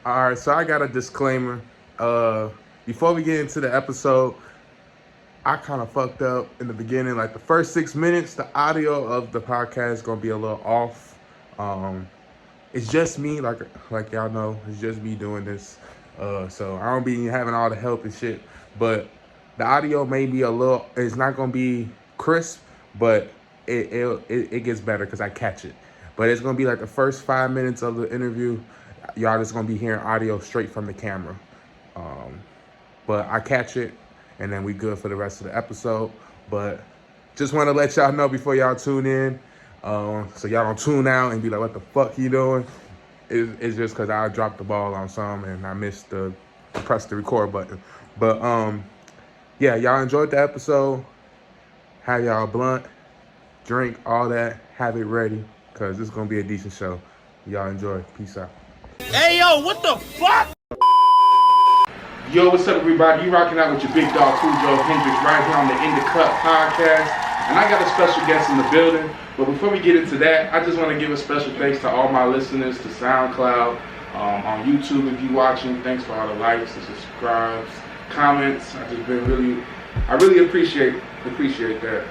All right, so I got a disclaimer. Before we get into the episode, I kind of fucked up in the beginning. Like the first 6 minutes, the audio of the podcast is gonna be a little off. It's just me, like y'all know, it's just me doing this. So I don't be having all the help and shit. But the audio may be a little. It's not gonna be crisp, but it gets better because I catch it. But it's gonna be like the first 5 minutes of the interview. Y'all just gonna be hearing audio straight from the camera. But I catch it, and then we good for the rest of the episode. But just want to let y'all know before y'all tune in, so y'all don't tune out and be like, what the fuck you doing? It's just because I dropped the ball on some and I missed the press the record button. But yeah, y'all enjoyed the episode. Have y'all blunt, drink, all that. Have it ready, because this is going to be a decent show. Y'all enjoy. Peace out. Hey, yo, what the fuck? Yo, what's up, everybody? You rocking out with your big dog, Cujo Hendrix, right here on the InDaCut Podcast. And I got a special guest in the building. But before we get into that, I just want to give a special thanks to all my listeners, to SoundCloud, on YouTube if you're watching. Thanks for all the likes and subscribes, comments. I really appreciate that.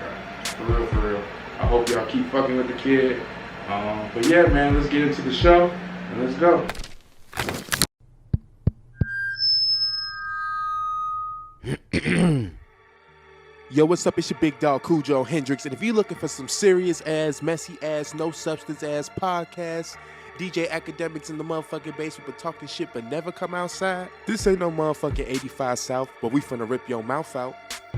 For real. I hope y'all keep fucking with the kid. But yeah, man, let's get into the show and let's go. Yo, what's up? It's your big dog, Cujo Hendrix. And if you're looking for some serious ass, messy ass, no substance ass podcasts, DJ academics in the motherfucking basement but talking shit but never come outside, this ain't no motherfucking 85 South, but we finna rip your mouth out,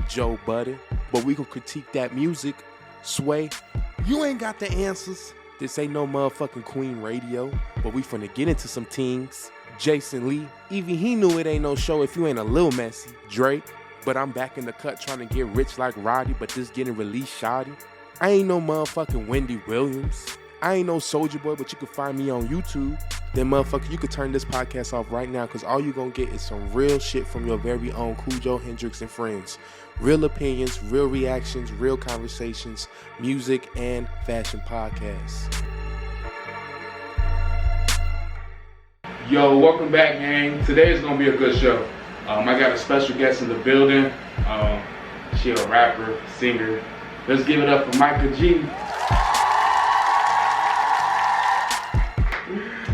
Joe Budden. But we gon' critique that music, Sway. You ain't got the answers. This ain't no motherfucking Queen Radio, but we finna get into some things. Jason Lee, even he knew it ain't no show if you ain't a little messy. Drake, but I'm back in the cut trying to get rich like Roddy, but just getting released shoddy. I ain't no motherfucking Wendy Williams. I ain't no Soulja Boy, but you can find me on YouTube. Then motherfucker, you could turn this podcast off right now, because all you gonna get is some real shit from your very own Cujo Hendrix and friends. Real opinions, real reactions, real conversations, music, and fashion podcasts. Yo, welcome back, gang. Today is gonna be a good show. I got a special guest in the building. She a rapper, singer. Let's give it up for Micah G.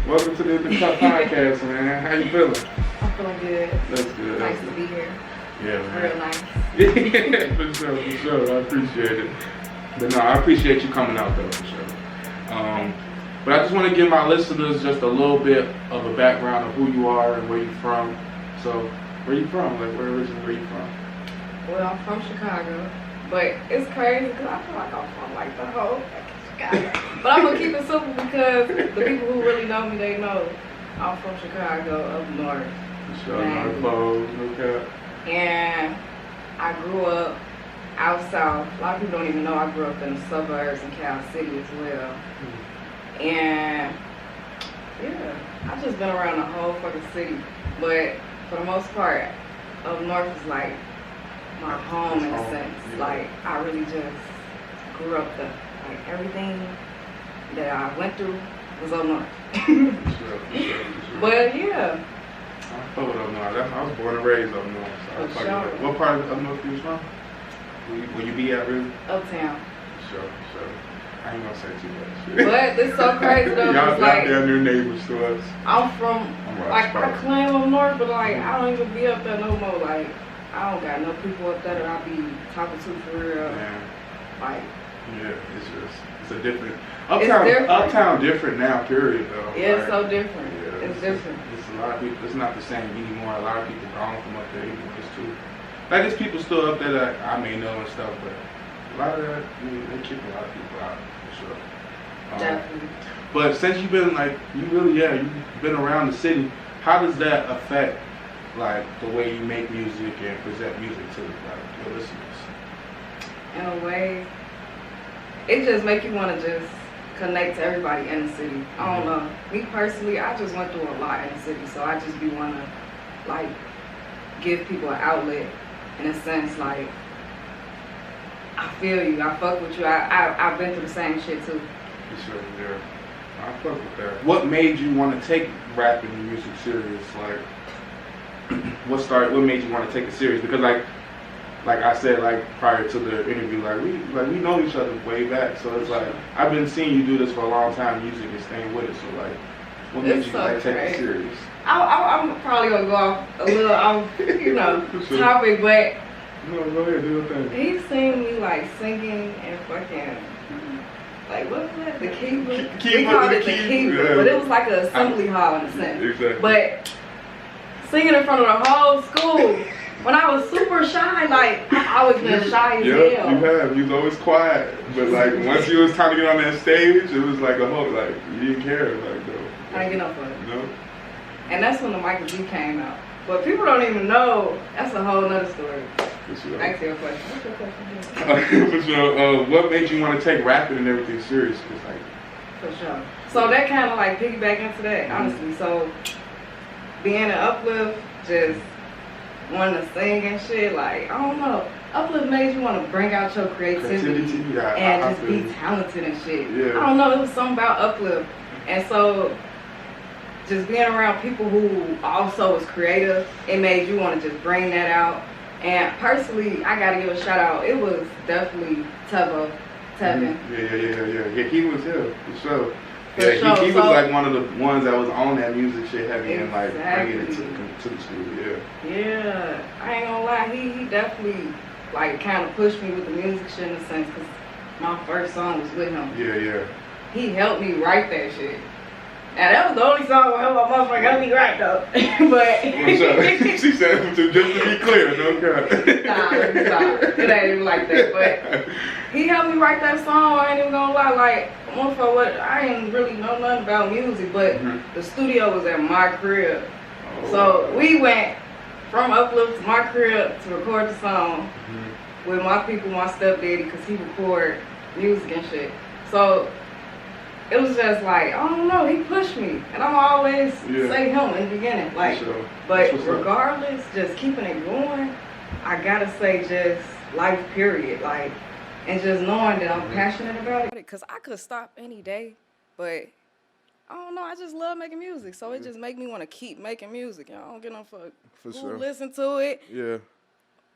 Welcome to the InDaCut Podcast, man. How you feeling? I'm feeling good. That's good. Nice to be here. Yeah, man. Real nice. Yeah, for sure. I appreciate it. But no, I appreciate you coming out though, for sure. But I just want to give my listeners just a little bit of a background of who you are and where you're from. So, where you from? Like, where you from? Well, I'm from Chicago, but it's crazy because I feel like I'm from like the whole fucking Chicago. But I'm gonna keep it simple because the people who really know me, they know I'm from Chicago, up north. For sure, North Pole, okay. And I grew up out south. A lot of people don't even know I grew up in the suburbs in Cal City as well. And yeah, I've just been around the whole fucking city. But for the most part, up north is like my home in a sense. Yeah. Like I really just grew up there. Like everything that I went through was up north. For sure. But yeah. I fuck with up north. I was born and raised up north. So sure. What part of up north you from? Where you be at, really? Uptown. Sure. I ain't gonna say too much. But it's so crazy though. Y'all like, down there neighbors to us. I'm like, I claim up north, but like, I don't even be up there no more. Like, I don't got no people up there that I be talking to for real. Yeah. Like. Yeah, it's a different. Uptown different now, period, though. Yeah, it's so different. Yeah, it's different. It's a lot of people, it's not the same anymore. A lot of people gone from up there, even just too. Like, there's people still up there that I may know and stuff, but a lot of that, they kick a lot of people out, for sure. Definitely. But since you've been, like, you've been around the city, how does that affect, like, the way you make music and present music to, like, your listeners? In a way, it just make you want to just connect to everybody in the city. I don't know. Me personally, I just went through a lot in the city, so I just be want to, like, give people an outlet in a sense, like, I feel you, I fuck with you, I've been through the same shit too. For sure, yeah. I fuck with that. What made you want to take rapping and music serious? Like, what made you want to take it serious? Because like I said, like prior to the interview, we know each other way back. So it's like I've been seeing you do this for a long time, music and staying with it. So like, what made you take it serious? I'm probably gonna go off a little off, Sure. topic, but No, go ahead, do your thing. he seen me like singing and fucking. Like, what was that? The keeper? We called it the keeper, yeah. but it was like an assembly hall in a sense. Exactly. But singing in front of the whole school, when I was super shy, like, I've always been shy as hell. You have. You was always quiet. But, like, once you was time to get on that stage, it was like a whole, like, you didn't care. Like, no. I didn't get no fun. No? And that's when the Micah G came out. But people don't even know. That's a whole nother story. For sure. Back to your question. What's your question? For sure. What made you want to take rapping and everything serious? Cause, like, For sure. So that kind of like piggyback into that, honestly. So being an Uplift, just wanting to sing and shit, like, I don't know. Uplift made you want to bring out your creativity and just be talented and shit. Yeah. I don't know, it was something about Uplift. And so just being around people who also was creative, it made you want to just bring that out. And personally, I gotta give a shout out. It was definitely Tevin. Yeah, he was here, for sure. For Yeah, sure. he was like one of the ones that was on that music shit heavy and like Exactly. bringing it to the studio. Yeah, I ain't gonna lie, he definitely like kind of pushed me with the music shit in a sense, because my first song was with him. Yeah. He helped me write that shit. Now that was the only song where my motherfucker helped me write though. But She said, just to be clear, no cap. nah, it ain't even like that. But he helped me write that song. I ain't even gonna lie, like motherfucker, what I ain't really know nothing about music, but the studio was at my crib. So we went from Uplift to my crib to record the song with my people, my stepdaddy, because he record music and shit. So it was just like, I don't know, he pushed me. And I'm always say him in the beginning. Like, sure. but regardless, just keeping it going, I gotta say just life period. Like, and just knowing that I'm passionate about it. Because I could stop any day, but I don't know, I just love making music. So it just make me want to keep making music. I don't get no fuck For who sure. listen to it. Yeah.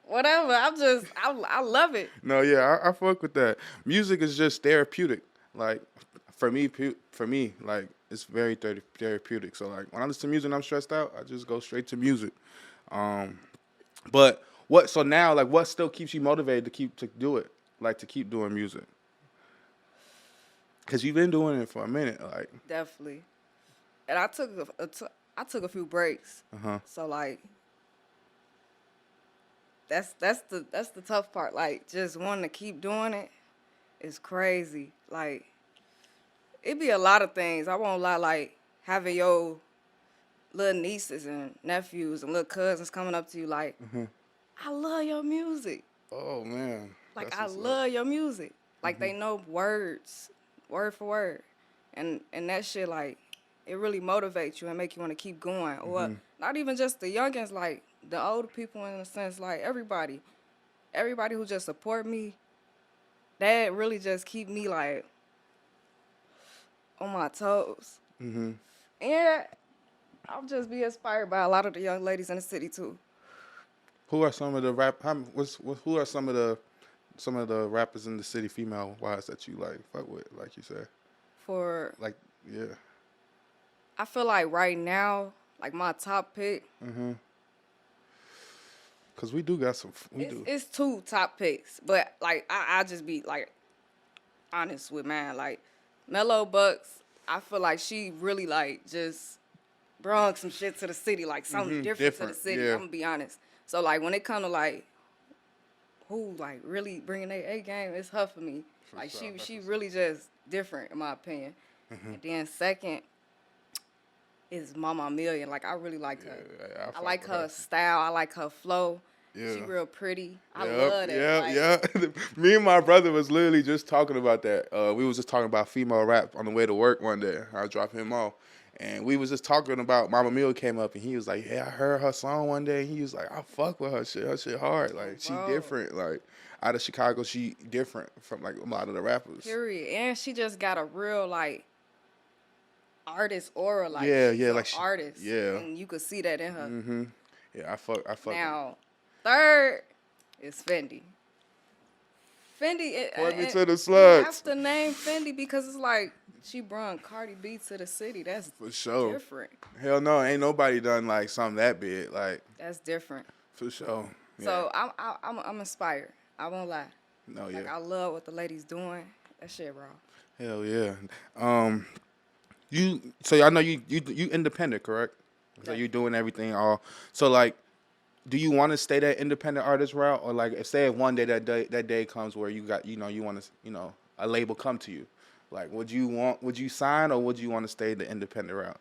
Whatever. I love it. No, yeah, I fuck with that. Music is just therapeutic. Like, for me, like, it's very therapeutic. So, like, when I listen to music and I'm stressed out, I just go straight to music. But so now, like, what still keeps you motivated to do it? Like, to keep doing music? Because you've been doing it for a minute, like. Definitely. And I took a few breaks. So, like, that's the tough part. Like, just wanting to keep doing it is crazy. Like, it be a lot of things. I won't lie, like, having your little nieces and nephews and little cousins coming up to you like, I love your music. Oh, man. Like, I love your music. Like, they know words, word for word. And that shit, like, it really motivates you and make you want to keep going. Or not even just the youngins, like, the older people in a sense, like, everybody who just support me, that really just keep me, like, on my toes. And I'll just be inspired by a lot of the young ladies in the city too. Who are some of the who are some of the rappers in the city, female wise, that you like fuck with, like you said? For like, yeah. I feel like right now, like my top pick. Cause we do got some. It's two top picks, but like I just be like honest with mine. Like Mellow Bucks, I feel like she really like just brought some shit to the city, like something different to the city. Yeah. I'm gonna be honest. So like when it come to like who like really bringing their A game, it's her for me. Like she really just different in my opinion. And then second is Mama Million. Like I really like her. I like her style. I like her flow. Yeah. She real pretty. I love that. Yeah. Me and my brother was literally just talking about that. We was just talking about female rap on the way to work one day. I dropped him off. And we was just talking about Mama Mill came up and he was like, yeah, I heard her song one day. And he was like, I fuck with her shit. Her shit hard. Like, she different. Like, out of Chicago, she different from, like, a lot of the rappers. Period. And she just got a real, like, artist aura, like Yeah, she's yeah, an like she, artist. yeah. And you could see that in her. Mm-hmm. Yeah, I fuck. Now, third is Fendi. Fendi, Point me and to the you slugs. have to name Fendi because it's like she brung Cardi B to the city. That's For sure. different. Hell no, ain't nobody done like something that big. Like That's different. for sure. Yeah. So I'm inspired. I won't lie. No, Like yeah. I love what the ladies doing. That shit raw. Hell yeah. So I know you independent, correct? So you doing everything all. So like, do you want to stay that independent artist route, or like, if say if one day that day comes where you got you want to a label come to you, like would you sign, or would you want to stay the independent route?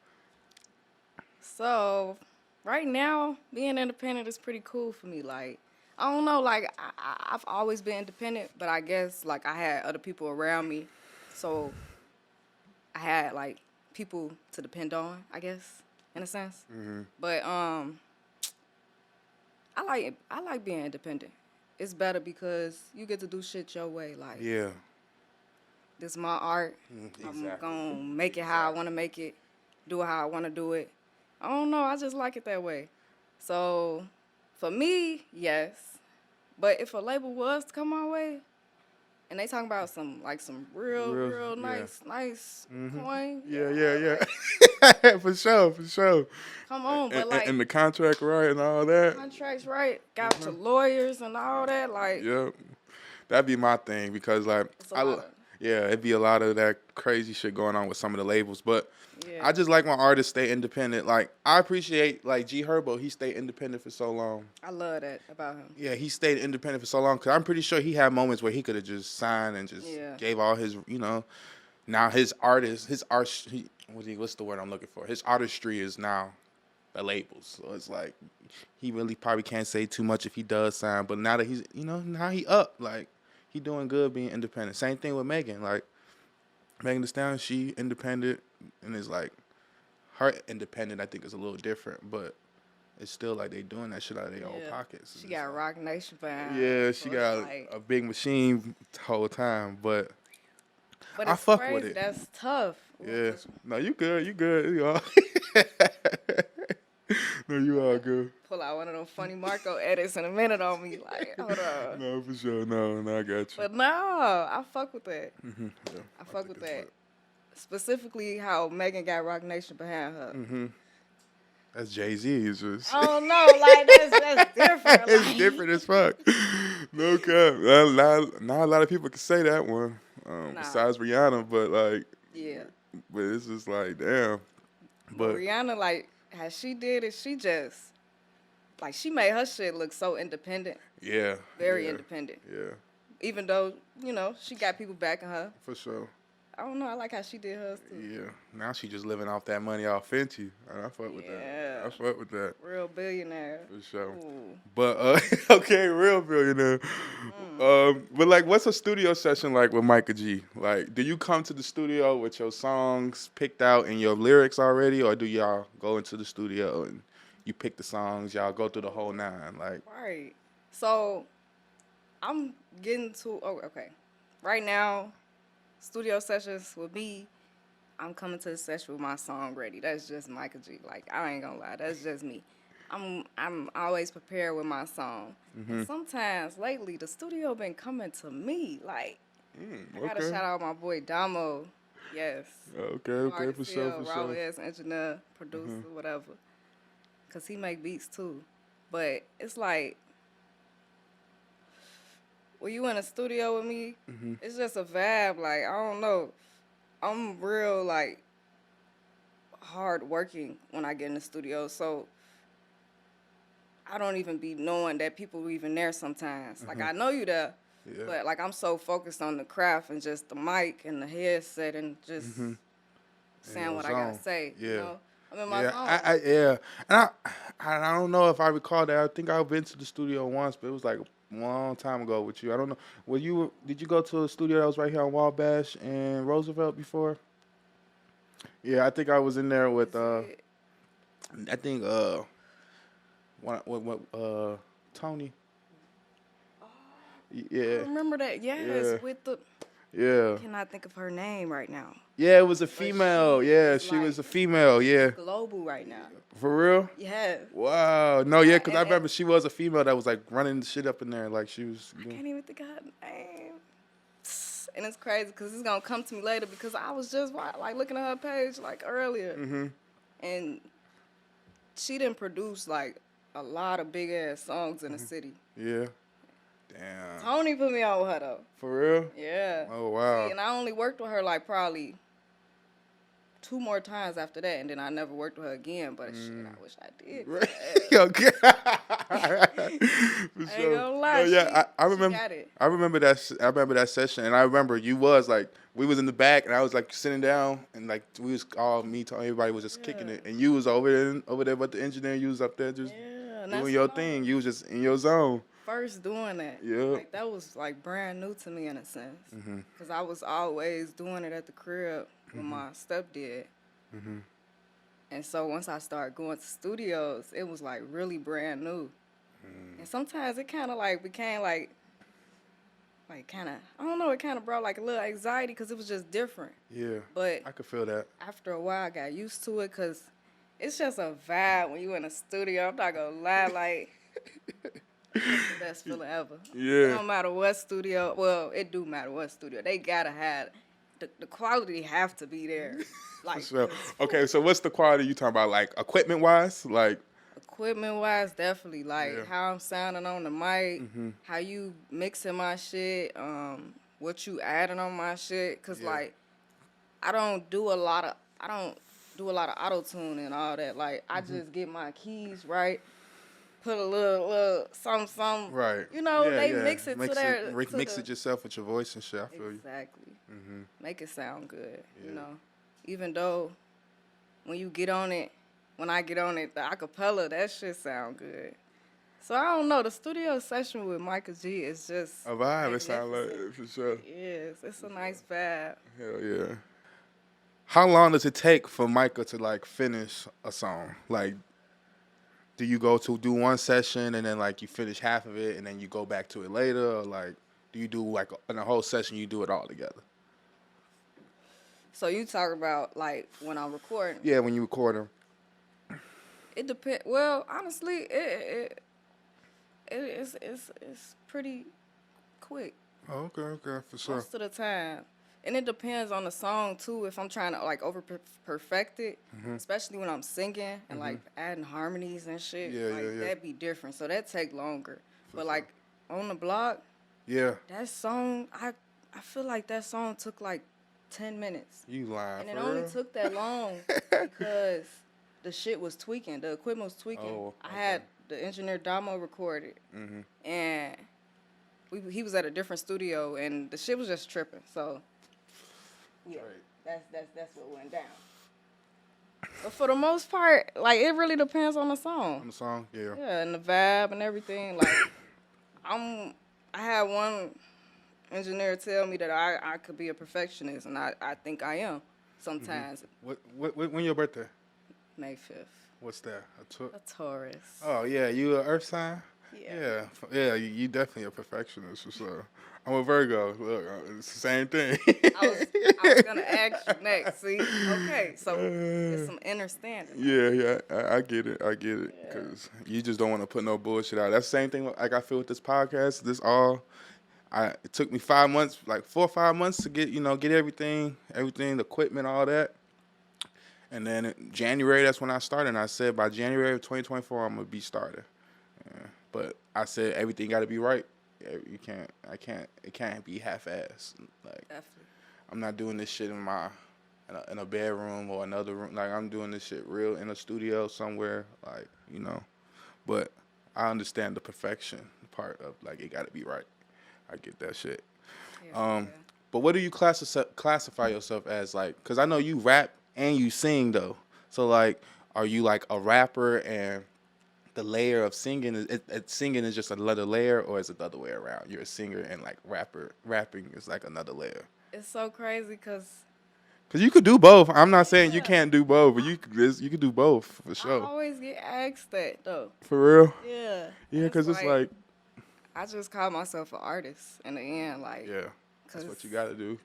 So right now, being independent is pretty cool for me. Like I don't know, like I've always been independent, but I guess like I had other people around me, so I had like people to depend on, I guess, in a sense. Mm-hmm. But I like being independent. It's better because you get to do shit your way. Like Yeah. this is my art. Exactly. I'm gonna make it how I want to make it, do it how I want to do it. I don't know. I just like it that way. So for me, yes. But if a label was to come my way, and they talking about some real nice coin. Yeah. For sure. Come on, but like and the contract right and all that. contracts right, got to lawyers and all that. Like Yep. That'd be my thing, because like it's a lot of- it'd be a lot of that crazy shit going on with some of the labels, but yeah. I just like my artists stay independent. Like I appreciate like G Herbo, he stayed independent for so long. I love that about him. Yeah, he stayed independent for so long, because I'm pretty sure he had moments where he could have just signed and just gave all his, now his what's the word I'm looking for? His artistry is now the labels. So it's like he really probably can't say too much if he does sign, but now that he's, now he up, like he doing good being independent. Same thing with Megan. Like Megan Thee Stallion, she independent, and it's like her independent I think is a little different, but it's still like they doing that shit out of their own pockets. She got Rock Nation behind. Yeah, her, she so got like, a big machine the whole time, but but I it's fuck crazy. with it. That's tough. Yeah. No, you good. You all. No, you all good. Pull out one of them funny Marco edits in a minute on me. Like, hold on. No, for sure. No, I got you. But no, I fuck with that. Mm-hmm. Yeah, I fuck with think that. it's Specifically how Megan got Rock Nation behind her. Mm-hmm. That's Jay-Z. It's just. I don't know, like that's different. It's like. different as fuck. No cap. Not a lot of people can say that one. Besides Rihanna, but like. Yeah. But it's just like, damn. But Rihanna, like, how she did it, she just, like, she made her shit look so independent. Yeah. Very independent. Yeah. Even though, she got people backing her. For sure. I don't know. I like how she did hers, too. Yeah. Now she just living off that money off Fenty. I fuck with that. I fuck with that. Real billionaire. For sure. Ooh. But, okay, real billionaire. But, like, what's a studio session like with Micah G? Like, do you come to the studio with your songs picked out and your lyrics already, or do y'all go into the studio and you pick the songs, y'all go through the whole nine? Like, Right. So, I'm getting to, okay. Right now, studio sessions with me, I'm coming to the session with my song ready. That's just Micah G. Like, I ain't gonna lie, that's just me. I'm always prepared with my song. And sometimes lately the studio been coming to me. Like I gotta shout out my boy Damo. Yes. Okay, for sure. Raw ass engineer, producer, whatever. Cause he make beats too. But it's like when you in a studio with me, it's just a vibe. Like I don't know. I'm real like hard working when I get in the studio. So I don't even be knowing that people are even there sometimes. Like, I know you there, but, like, I'm so focused on the craft and just the mic and the headset and just saying what I got to say, I'm in my zone. And I don't know if I recall that. I think I've been to the studio once, but it was, like, a long time ago with you. I don't know. Did you go to a studio that was right here on Wabash and Roosevelt before? Yeah, I think I was in there with, Tony. I remember that. Yes, with the Yeah. I cannot think of her name right now. Yeah, it was a But female. she Yeah, is, she was a like, female. Yeah. global right now. For real? Yes. Wow. No, yeah, because I And remember she was a female that was like running the shit up in there. Like she was. I can't even think of her name. And it's crazy because it's going to come to me later because I was just like looking at her page like earlier. Mm-hmm. And she didn't produce like a lot of big ass songs in the city. Yeah. Damn. Tony put me on with her though. For real? Yeah. Oh, wow. See, and I only worked with her like probably 2 more times after that, and then I never worked with her again. But shit, I wish I did. Okay. I ain't gonna lie. No, yeah, I remember. She got it. I remember that session, and I remember you was like we was in the back, and I was like sitting down, and like we was all me talking, everybody was just kicking it, and you was over there, but the engineer, you was up there just doing your thing. You was just in your zone. First doing that. Yeah. Like that was like brand new to me in a sense, because I was always doing it at the crib with my stepdad. And so once I started going to studios, it was like really brand new. And sometimes it kind of like became like kind of, I don't know, it kind of brought like a little anxiety because it was just different. Yeah. But I could feel that. after a while, I got used to it because it's just a vibe when you in a studio. I'm not going to lie, like, it's the best feeling ever. Yeah. No matter what studio, well, it do matter what studio. They got to have, the quality have to be there. Like, So, okay, so what's the quality you talking about? Like equipment wise, like equipment wise, definitely. Like Yeah. how I'm sounding on the mic, how you mixing my shit, what you adding on my shit. Cause like I don't do a lot of auto tune and all that. Like I just get my keys right, put a little something. right. You know, Yeah, they yeah. mix it to their mix it yourself with your voice and shit. I feel you. Exactly. Make it sound good. You know, even though when you get on it. When I get on it, the acapella, that shit sound good. So I don't know. The studio session with Micah G is just A vibe. It sounds like it, for sure. Yes, it's a nice vibe. Hell yeah. How long does it take for Micah to like finish a song? Like, do you go to do one session and then like you finish half of it and then you go back to it later, or like do you do like in a whole session you do it all together? So you talk about like when I'm recording. Yeah, when you record them. It depends. Well, honestly, it's pretty quick Oh, okay, for sure. most of the time. And it depends on the song too. If I'm trying to like over perfect it, especially when I'm singing and like adding harmonies and shit, Yeah, like yeah, yeah. that'd be different. So that take longer. But like on the block, Yeah, that song, I feel like that song took like 10 minutes. you lying And it for only real? took that long because the shit was tweaking. The equipment was tweaking. Oh, I had the engineer Damo recorded, and he was at a different studio, and the shit was just tripping. So, yeah, that's what went down. But for the most part, like it really depends on the song. On the song, yeah. Yeah, and the vibe and everything. Like, I had one engineer tell me that I could be a perfectionist, and I think I am sometimes. When your birthday? May 5th. What's that? A Taurus. Oh yeah, you an Earth sign? Yeah. Yeah. You definitely a perfectionist for sure. I'm a Virgo. Look, it's the same thing. I was gonna ask you next. See, okay, so there's some understanding. Yeah, I get it. Because you just don't want to put no bullshit out. That's the same thing like I feel with this podcast. It took me 5 months, like 4 or 5 months to get everything, the equipment, all that. And then in January, that's when I started. And I said by January of 2024, I'm gonna be starting. Yeah. But I said everything got to be right. It can't be half-assed. Like Definitely. I'm not doing this shit in a bedroom or another room. Like I'm doing this shit real in a studio somewhere. Like but I understand the perfection part of like it got to be right. I get that shit. Yeah. But what do you classify yourself as, like? Because I know you rap and you sing though. So like, are you like a rapper and the layer of singing singing is just another layer, or is it the other way around? You're a singer and like rapping is like another layer. It's so crazy because you could do both. I'm not saying you can't do both, but you could do both for sure. I always get asked that though. For real? Yeah. Yeah, because it's like I just call myself an artist in the end. Like, yeah. That's what you gotta do.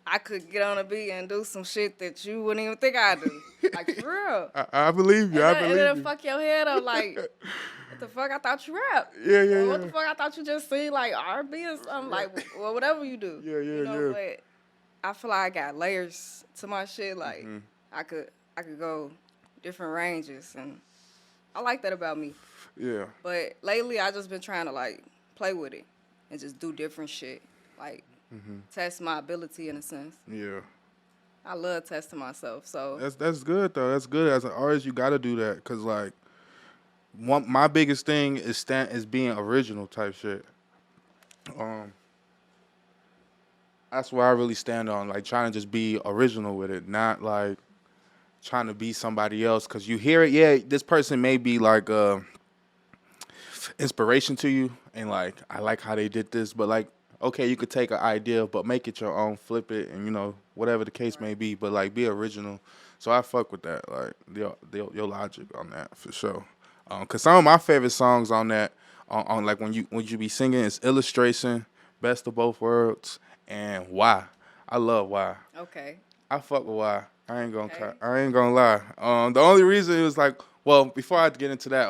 I could get on a beat and do some shit that you wouldn't even think I'd do. Like, for real. I believe you. And it'll fuck your head up. Like, what the fuck? I thought you rap. Yeah. Or what the fuck? I thought you just sing like R&B or something. Like, well, whatever you do. Yeah. But I feel like I got layers to my shit. Like, I could go different ranges, and I like that about me. Yeah. But lately, I just been trying to like play with it and just do different shit. Like, test my ability in a sense. Yeah. I love testing myself. So That's good though. That's good. As an artist, you got to do that because like my biggest thing is being original type shit. That's where I really stand on, like trying to just be original with it, not like trying to be somebody else. Because you hear it, yeah, this person may be like inspiration to you, and like I like how they did this, but like okay, you could take an idea, but make it your own, flip it, and whatever the case may be, but like be original. So I fuck with that, like your logic on that for sure. Cause some of my favorite songs on that, on like when you be singing is Illustration, Best of Both Worlds, and Why. I love Why. okay. I fuck with Why. I ain't gonna lie. The only reason it was like, well, before I get into that,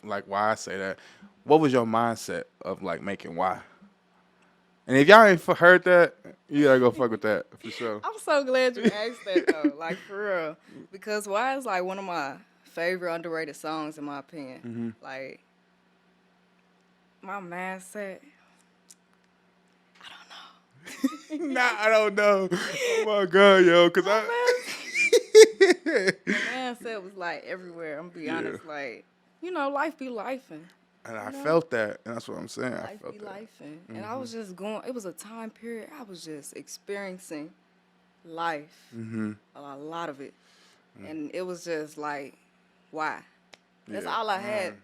like why I say that, what was your mindset of like making Why? And if y'all ain't heard that, you gotta go fuck with that for sure. I'm so glad you asked that though, like for real, because Why is like one of my favorite underrated songs in my opinion. Like my mindset, I don't know. Nah, I don't know. Oh my god, yo, cause My mindset was like everywhere. I'm gonna be honest, like life be lifing. And I felt that, and that's what I'm saying. Life be lifing. And I was just going, it was a time period, I was just experiencing life, a lot of it. And it was just like, why? That's all I had.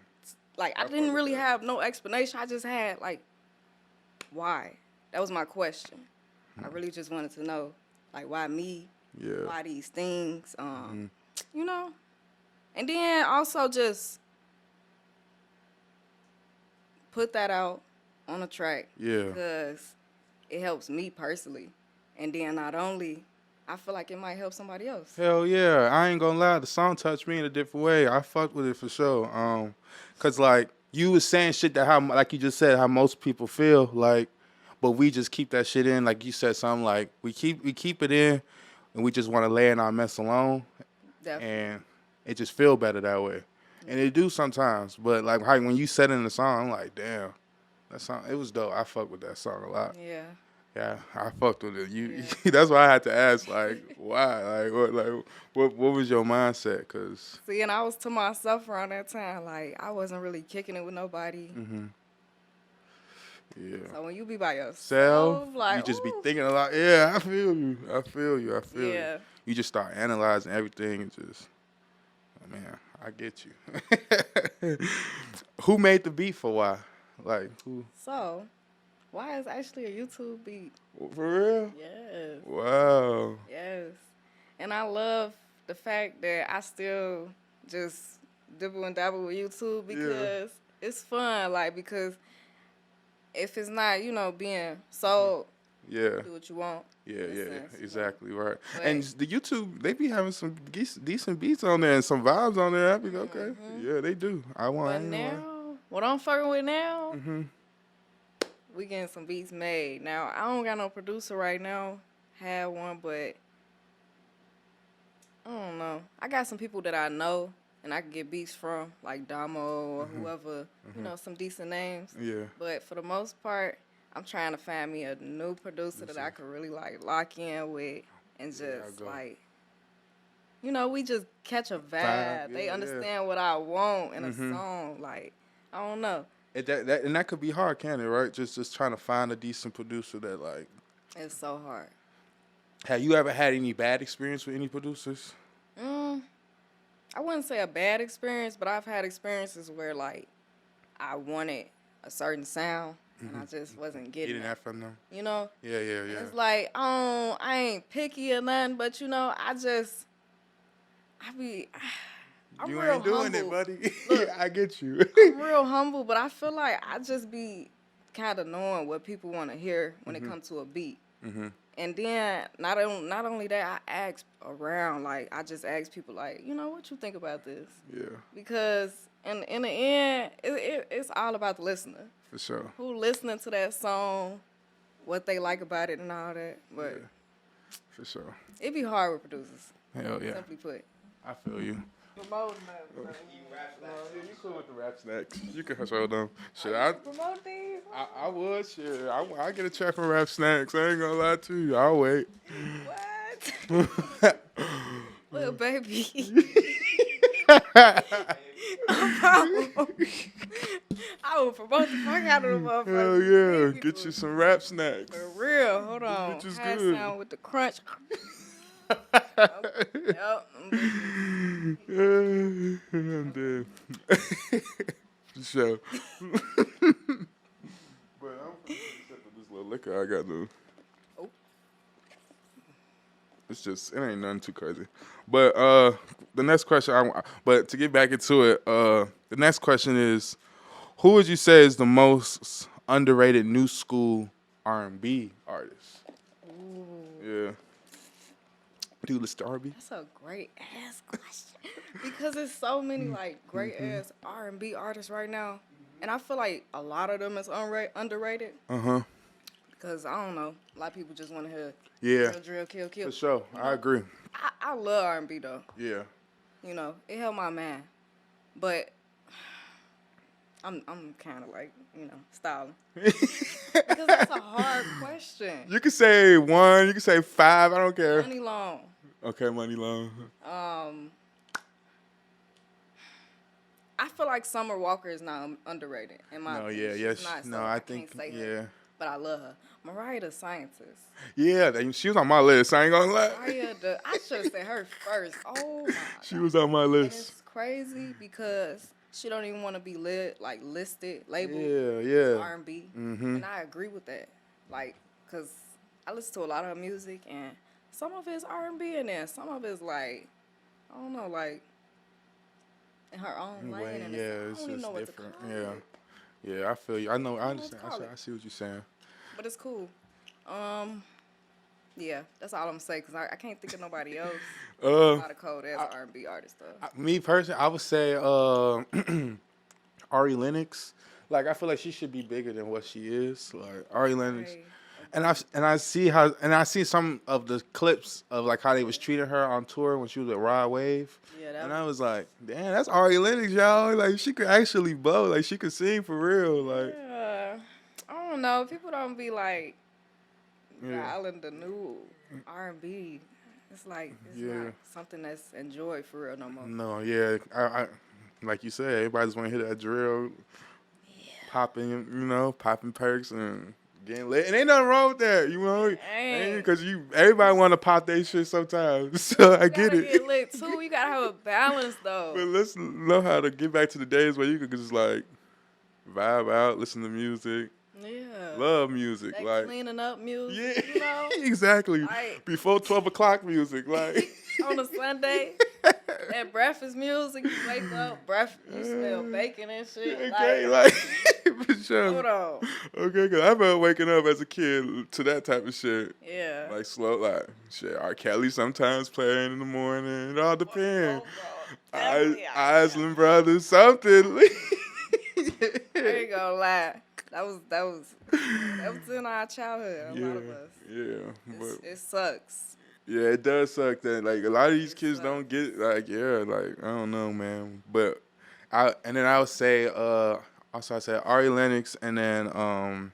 Like, I didn't really have no explanation. I just had, like, why? That was my question. I really just wanted to know, like, why me? Yeah. Why these things? And then also just put that out on a track. Yeah. Because it helps me personally. And then not only, I feel like it might help somebody else. Hell yeah. I ain't gonna lie. The song touched me in a different way. I fucked with it for sure. Cause like you was saying shit that like you just said, how most people feel like, but we just keep that shit in. Like you said something like we keep it in and we just want to lay in our mess alone. Definitely. And it just feel better that way. And it do sometimes, but like how when you said it in the song, I'm like, damn, that song, it was dope. I fuck with that song a lot. Yeah. Yeah, I fucked with it. That's why I had to ask, like, why? What was your mindset? Cause see, and I was to myself around that time, like I wasn't really kicking it with nobody. Yeah. So when you be by yourself, Self, like you just be thinking a lot. Yeah, I feel you. Yeah. You just start analyzing everything and just, man, I get you. Who made the beat for Why? Like who? So, Why is actually a YouTube beat. For real? Yes. Wow. Yes. And I love the fact that I still just dibble and dabble with YouTube because it's fun. Like, because if it's not, being sold, Yeah. do what you want. Yeah, sense, exactly, right. But- And the YouTube, they be having some decent beats on there and some vibes on there. I be okay. Yeah, they do. But now, what I'm fucking with now, we getting some beats made. Now, I don't got no producer right now. Had one, but I don't know. I got some people that I know and I can get beats from, like Damo or whoever, some decent names. Yeah. But for the most part, I'm trying to find me a new producer that I could really, like, lock in with and just, like, we just catch a vibe. They understand what I want in a song. Like, I don't know. And that could be hard, can't it, right? Just trying to find a decent producer that, like... It's so hard. Have you ever had any bad experience with any producers? I wouldn't say a bad experience, but I've had experiences where, like, I wanted a certain sound, and I just wasn't getting that from them? Yeah. It's like, I ain't picky or nothing, but, I'm you real ain't doing humble. it, buddy. Look, I get you. I'm real humble, but I feel like I just be kind of knowing what people want to hear when it comes to a beat. Mm-hmm. And then not only that, I ask around, like I just ask people, like, you know, what you think about this? Yeah. Because in the end, it's all about the listener. For sure. Who listening to that song, what they like about it, and all that. But yeah. For sure. It'd be hard with producers. Hell yeah. Simply put. I feel you. Promote them. Yeah, you cool with the rap snacks. You can show them. Shit, I promote these. I would. Shit, I get a check from Rap Snacks. I ain't gonna lie to you. I'll wait. What? Little baby. I will promote the fuck out of the motherfucker. Hell yeah. Get you some Rap Snacks. For real. Hold on. Which is Hash good. sound with the crunch. Yep. I'm dead. For sure. But I'm except for this little liquor I got though. Oh. It's just, it ain't nothing too crazy. But the next question, but to get back into it, the next question is, who would you say is the most underrated new school R&B artist? Ooh. Yeah. Do you listen to R&B? That's a great ass question. Because there's so many like great ass R&B artists right now. And I feel like a lot of them is underrated. Uh-huh. Because I don't know. A lot of people just want to hear Yeah. drill, kill. For sure. You know? I agree. I love R&B though. Yeah. You know, it held my man. But I'm kind of like, you know, styling. Because that's a hard question. You can say 1, you can say 5, I don't care. Money Long. Okay, Money Long. I feel like Summer Walker is not underrated in my opinion. She's not, so I can't say think, her, but I love her. Mariah the Scientist. Yeah, she was on my list. I ain't gonna lie. I should have said her first. Oh my She was on my And list. it's crazy because she don't even want to be listed, labeled Yeah. R&B. Mm-hmm. And I agree with that. Like, because I listen to a lot of her music, and some of it's R&B in there. Some of it's like, I don't know, like, in her own lane. And Yeah, I it's don't even know just what different. to call it. Yeah, I feel you. I know. I understand. call it. I see what you're saying. But it's cool. Yeah, that's all I'm saying, because I can't think of nobody else. A lot of cold ass R&B artists, though. Me personally, I would say Ari Lennox. Like, I feel like she should be bigger than what she is. Like Ari Lennox. Right. And I see some of the clips of like how they was treating her on tour when she was at Rod Wave. Yeah, And I was like, damn, that's Ari Lennox, y'all. Like, she could actually blow. Like, she could sing for real. Like, yeah. I don't know. People don't be like Yeah. dialing the new R&B. It's like it's not something that's enjoyed for real no more. no, yeah. I like you said, everybody just want to hear that drill, popping perks and getting lit. And ain't nothing wrong with that, you know? Because everybody want to pop their shit sometimes. So I get it. You gotta get lit too. You gotta have a balance though. But let's know how to get back to the days where you could just like vibe out, listen to music. Yeah. Love music. That like cleaning up music, yeah, you know? exactly. Like, before 12 o'clock music. Like on a Sunday, that breakfast music, you wake up, you smell bacon and shit. okay, like for sure. Hold on. Okay, cause I remember waking up as a kid to that type of shit. Yeah. Like slow, like shit. R. Kelly sometimes playing in the morning. It all depends. Isley Brothers, something. I ain't gonna lie. That was in our childhood. A lot of us. Yeah, but It sucks. yeah, it does suck that like a lot of these kids sucks. don't get like like I don't know, man. But I would say also I said Ari Lennox and then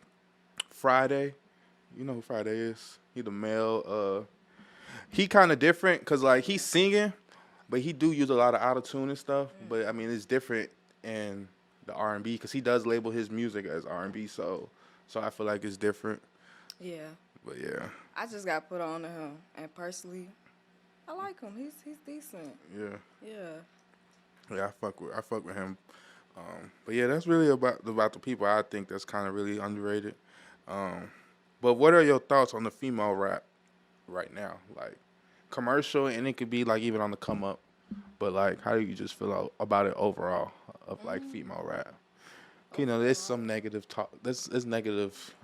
Friday. You know who Friday is? He the male. He kind of different because like he's singing, but he do use a lot of autotune and stuff. But I mean it's different in the R&B because he does label his music as R&B, so I feel like it's different. Yeah. But yeah. I just got put on to him, and personally, I like him. He's decent. Yeah. Yeah. Yeah, I fuck with him. But yeah, that's really about the people I think that's kind of really underrated. But what are your thoughts on the female rap right now? Like commercial, and it could be like even on the come up. But like, how do you just feel about it overall of like female rap? You know, there's some negative talk. There's negative.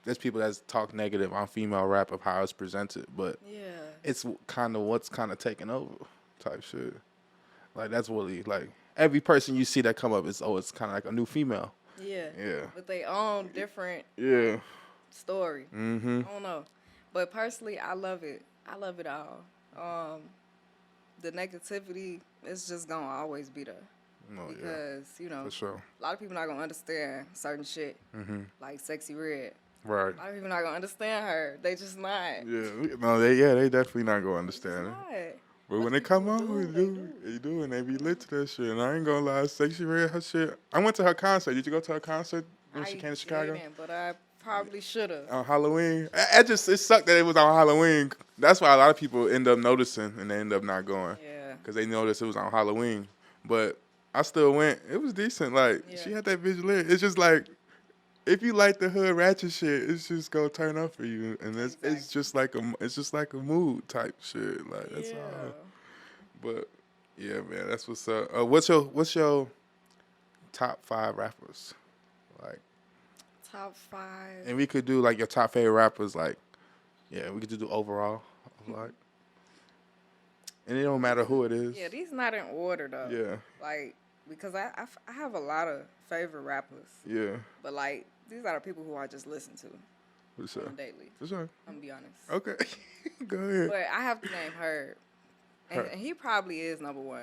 There's people that talk negative on female rap of how it's presented, but it's kind of what's kind of taking over type shit. Like that's really like every person you see that come up is it's kind of like a new female. Yeah. Yeah. With their own different story. Mm-hmm. I don't know. But personally, I love it. I love it all. The negativity is just going to always be there. No, because, you know, for sure. a lot of people not going to understand certain shit. Like Sexy Red. Right. A lot of people not going to understand her. They just not. Yeah. No, they definitely not going to understand it. But when they come on, they do, and they be lit to that shit. And I ain't gonna lie, Sexy Red, her shit. I went to her concert. Did you go to her concert when she came to Chicago? I didn't, but I probably should have. On Halloween? It sucked that it was on Halloween. That's why a lot of people end up noticing, and they end up not going. Yeah. Because they noticed it was on Halloween. But I still went. It was decent. Like, she had that bitch lit. It's just like, if you like the hood ratchet shit, it's just gonna turn up for you, and it's just like a mood type shit. Like that's all. But yeah, man, that's what's up. What's your top 5 rappers? Like top 5. And we could do like your top favorite rappers. Like we could do overall. Like, and it don't matter who it is. Yeah, these not in order though. Yeah. Like because I have a lot of favorite rappers. Yeah. But like. These are the people who I just listen to For sure. daily. For sure. I'm going to be honest. Okay. Go ahead. But I have to name Herb. And he probably is number 1.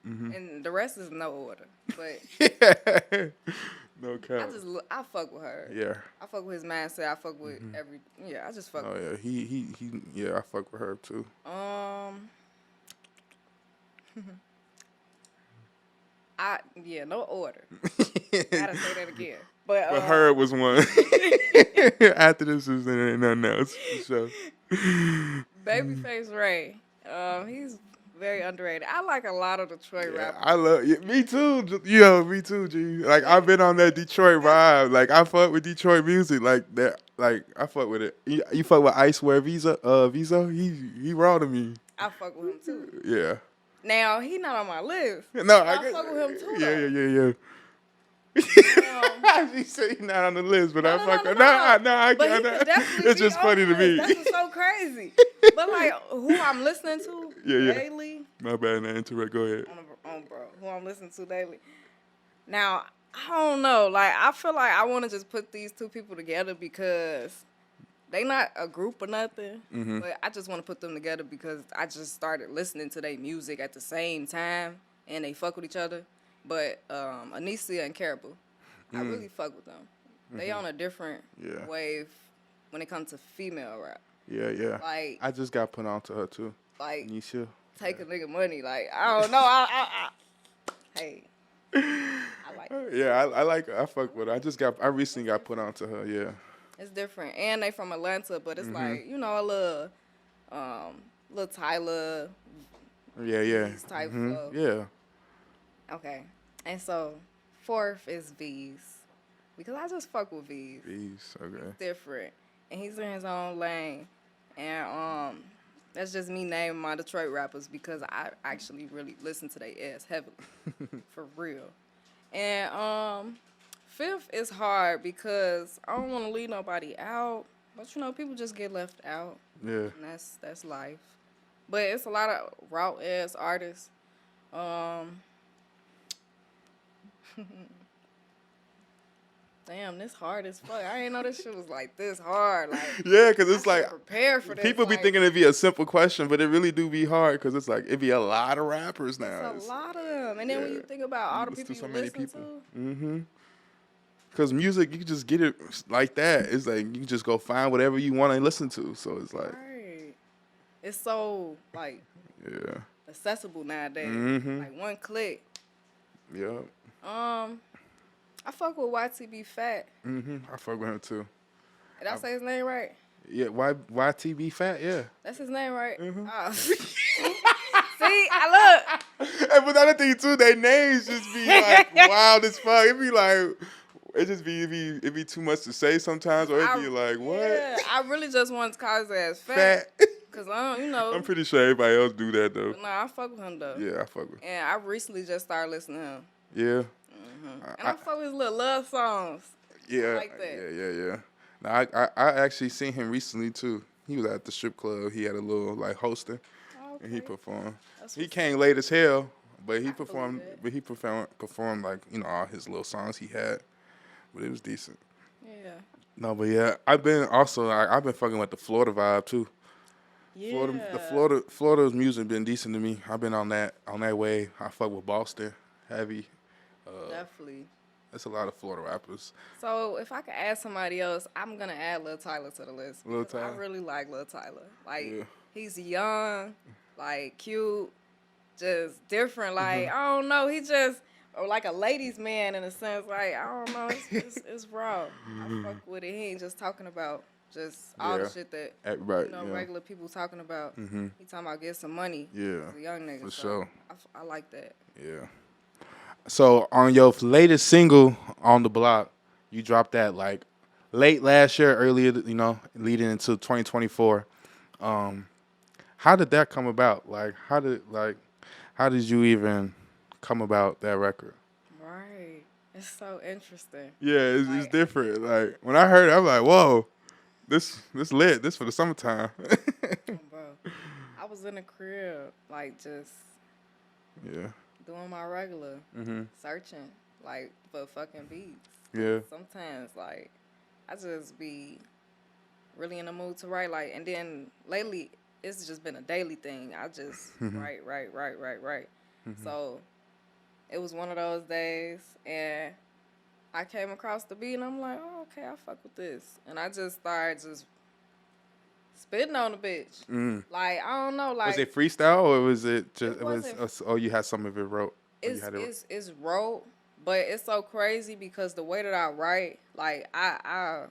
Mm-hmm. And the rest is no order. But no cap. I fuck with her. Yeah. I fuck with his mindset. I fuck with I just fuck with her. Oh, yeah. I fuck with Herb, too. No order. Gotta say that again. But Herb was one. After this is nothing else. So. Babyface Ray. He's very underrated. I like a lot of Detroit rappers. I love me too. Yo, me too, G. Like I've been on that Detroit vibe. Like I fuck with Detroit music. Like that. Like I fuck with it. You fuck with Ice Wear Visa? He raw to me. I fuck with him too. Yeah. Now he not on my list. No, I fuck with him too. Yeah. She said he's not on the list, but I fuck with. I can't. It's just funny to me. That's so crazy. But like, who I'm listening to daily. My bad, man. Interrupt. Go ahead. Bro, who I'm listening to daily. Now I don't know. Like I feel like I want to just put these two people together because they not a group or nothing. Mm-hmm. But I just want to put them together because I just started listening to their music at the same time and they fuck with each other. But Anicia and Caribou, I really fuck with them. They on a different wave when it comes to female rap. Yeah. Like I just got put on to her too. Like Nisha. Take a nigga money. Like I don't know. Hey. I like her. Yeah, I like her. I fuck with her. I recently got put on to her. Yeah. It's different, and they from Atlanta, but it's like a little Tyler. Yeah. Type flow. Yeah. Okay. And so, 4th is V's. Because I just fuck with V's. V's, okay. He's different. And he's in his own lane. And that's just me naming my Detroit rappers because I actually really listen to their ass heavily. For real. And 5th is hard because I don't want to leave nobody out. But, people just get left out. Yeah. And that's life. But it's a lot of raw-ass artists. Damn, this hard as fuck. I didn't know this shit was like this hard. Like, yeah, because it's like prepare for this. People be thinking it'd be a simple question, but it really do be hard because it's like it be a lot of rappers now. It's a lot of them, and then when you think about all the people you listen to, because music you can just get it like that. It's like you can just go find whatever you want to listen to. So it's like it's so like accessible nowadays. Like one click. Yeah. I fuck with YTB Fat. I fuck with him too. Did I say his name right? Yeah, YTB Fat, yeah. That's his name, right? Oh. See, I look. And but the other thing too, their names just be like wild as fuck. It be like it be too much to say sometimes, or it be like what? Yeah, I really just want to call his ass fat. Cause I'm pretty sure everybody else do that though. Nah, I fuck with him though. Yeah, I fuck with him. And I recently just started listening to him. Yeah. And I fuck with his little love songs. Yeah, I like that. yeah. Now, I actually seen him recently too. He was at the strip club. He had a little like hosting, and he performed. He came late as hell, but he performed. But he performed like all his little songs he had, but it was decent. Yeah. No, but yeah, I've been fucking with the Florida vibe too. Yeah. Florida's music been decent to me. I've been on that way. I fuck with Boston heavy. Definitely. That's a lot of Florida rappers. So if I could add somebody else, I'm gonna add Lil Tyler to the list. Lil Tyler. I really like Lil Tyler. Like he's young, like cute, just different. Like I don't know, he just like a ladies' man in a sense. Like I don't know, it's raw. I fuck with it. He ain't just talking about just all the shit that regular people talking about. He talking about get some money. Yeah, as a young nigga. For sure. I like that. Yeah. So on your latest single, On the Block, you dropped that like late last year, earlier, leading into 2024. How did that come about? Like, how did you even come about that record? Right. It's so interesting. Yeah, it's different. Like when I heard it, I'm like, whoa, this lit. This for the summertime. Bro, I was in the crib, like just doing my regular, searching like for fucking beats. Yeah. Sometimes like I just be really in the mood to write, like, and then lately it's just been a daily thing. I just write. So it was one of those days, and I came across the beat, and I'm like, oh, okay, I fuck with this, and I just started just spitting on the bitch. Like I don't know, like was it freestyle or was it just you had some of it wrote? It's wrote, but it's so crazy because the way that I write, like I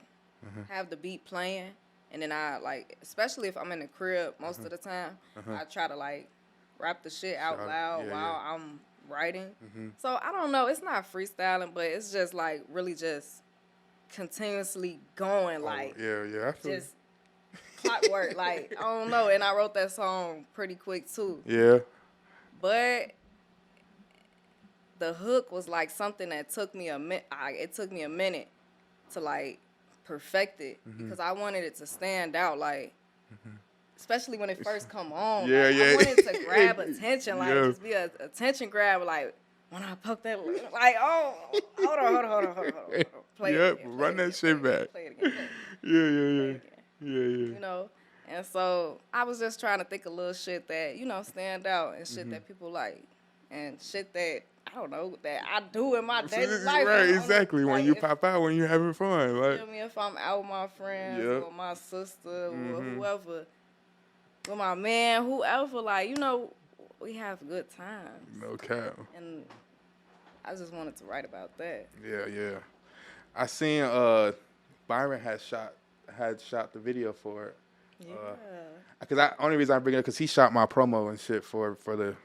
have the beat playing, and then I like, especially if I'm in the crib most of the time, I try to like rap the shit out loud while I'm writing. So I don't know, it's not freestyling, but it's just like really just continuously going, like I feel just clockwork. Like I don't know, and I wrote that song pretty quick too. Yeah. But the hook was like something that took me a minute. It took me a minute to like perfect it because I wanted it to stand out, like especially when it first come on. I wanted to grab attention, like just be a attention grab, like when I poke that, like oh, hold on. Play it again, run that shit back. Play it again. Yeah. You know, and so I was just trying to think of little shit that stand out and shit that people like and shit that I don't know that I do in my daily life. Right, exactly. When you pop out, when you're having fun, like feel me, if I'm out with my friends or my sister or whoever, with my man, whoever, like we have good times. No cap. And I just wanted to write about that. Yeah. I seen Byron had shot the video for it. Because only reason I bring it up because he shot my promo and shit for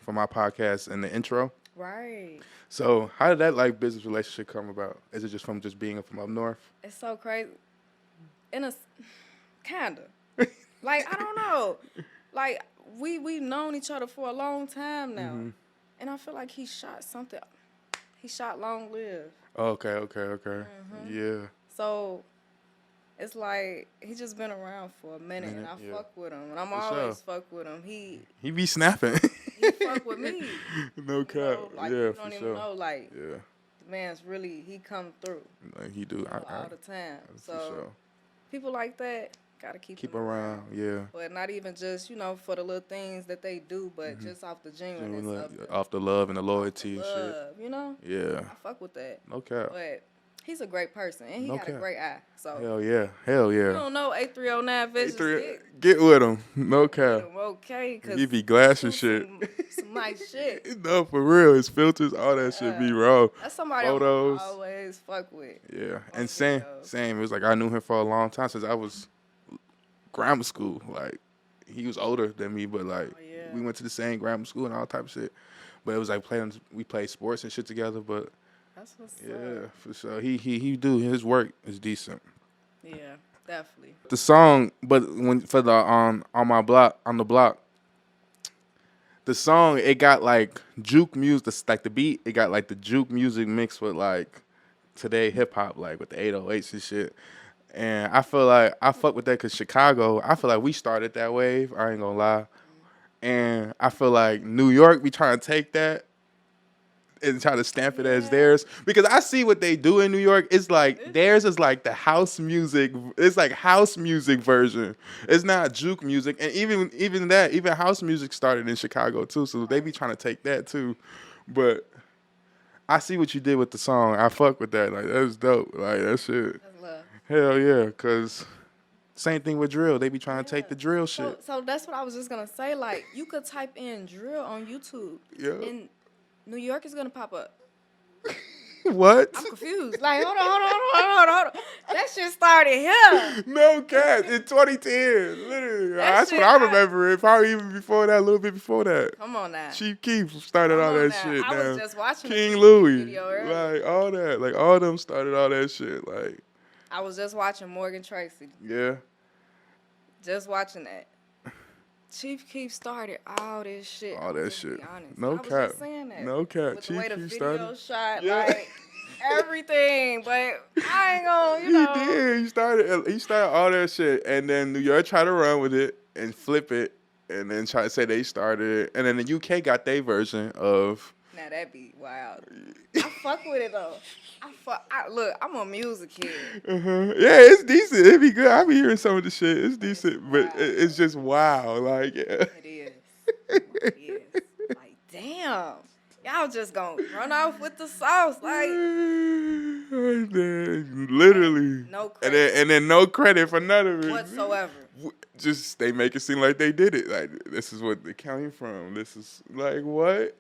my podcast and the intro. Right. So how did that like business relationship come about? Is it just from being from up north? It's so crazy. Kinda. Like I don't know. Like we've known each other for a long time now, and I feel like he shot something. He shot Long Live. Okay. Yeah. So it's like he just been around for a minute, and I fuck with him, and I'm always fuck with him. He be snapping. He fuck with me. No cap. Like yeah, you for don't even sure. know, like the man's really he come through. Like he do all the time. So sure. people like that gotta keep around. Yeah. But not even just for the little things that they do, but just off the genuineness off the love and the loyalty and shit. Yeah. I fuck with that. No cap. But he's a great person, and he got a great eye. So hell yeah. You don't know 8309 Visions. Get with him. No cap. Okay, cause he be glass and shit. Some nice shit. No, for real. His filters, all that shit be raw. That's somebody Photos. I always fuck with. Yeah, and same. It was like I knew him for a long time since I was grammar school. Like he was older than me, but like we went to the same grammar school and all type of shit. But it was like we played sports and shit together. But that's what's up. For sure. He do his work is decent. Yeah, definitely. The song, but when for the on the block, the song, it got like juke music, like the beat, it got like the juke music mixed with like today hip hop, like with the 808s and shit. And I feel like I fuck with that because Chicago, I feel like we started that wave. I ain't gonna lie. And I feel like New York, we trying to take that and try to stamp it as theirs. Because I see what they do in New York. It's like theirs is like the house music. It's like house music version. It's not juke music. And even house music started in Chicago too. So they be trying to take that too. But I see what you did with the song. I fuck with that. Like that's dope. Like that shit. That's love. Hell yeah. Cause same thing with drill. They be trying to take the drill shit. So that's what I was just gonna say. Like you could type in drill on YouTube. Yeah. And New York is gonna pop up. What? I'm confused. Like, hold on. That shit started here. No cap. In 2010. Literally. That's what I remember. It probably even before that, a little bit before that. Come on now. Chief Keef started all that shit. I was just watching King the Louis. video earlier. Like all that. Like all them started all that shit. Like I was just watching Morgan Tracy. yeah. Just watching that. Chief Keef started all this shit. All that shit. Be honest. No I was cap. just saying that. No cap. With Chief the way the Keef video started. shot, Yeah. like everything. But I ain't gonna, you know. He did. He started all that shit, and then New York tried to run with it and flip it, and then try to say they started it, and then the UK got their version of. Now that be wild. I fuck with it though. Look, I'm a music kid. Yeah, it's decent. It be good. I be hearing some of the shit. It's decent, but it's just wow. Like yeah. It is. It is. Like damn. Y'all just gonna run off with the sauce, like literally. no credit And then no credit for none of it whatsoever. Just they make it seem like they did it. Like this is what it came from. This is like what?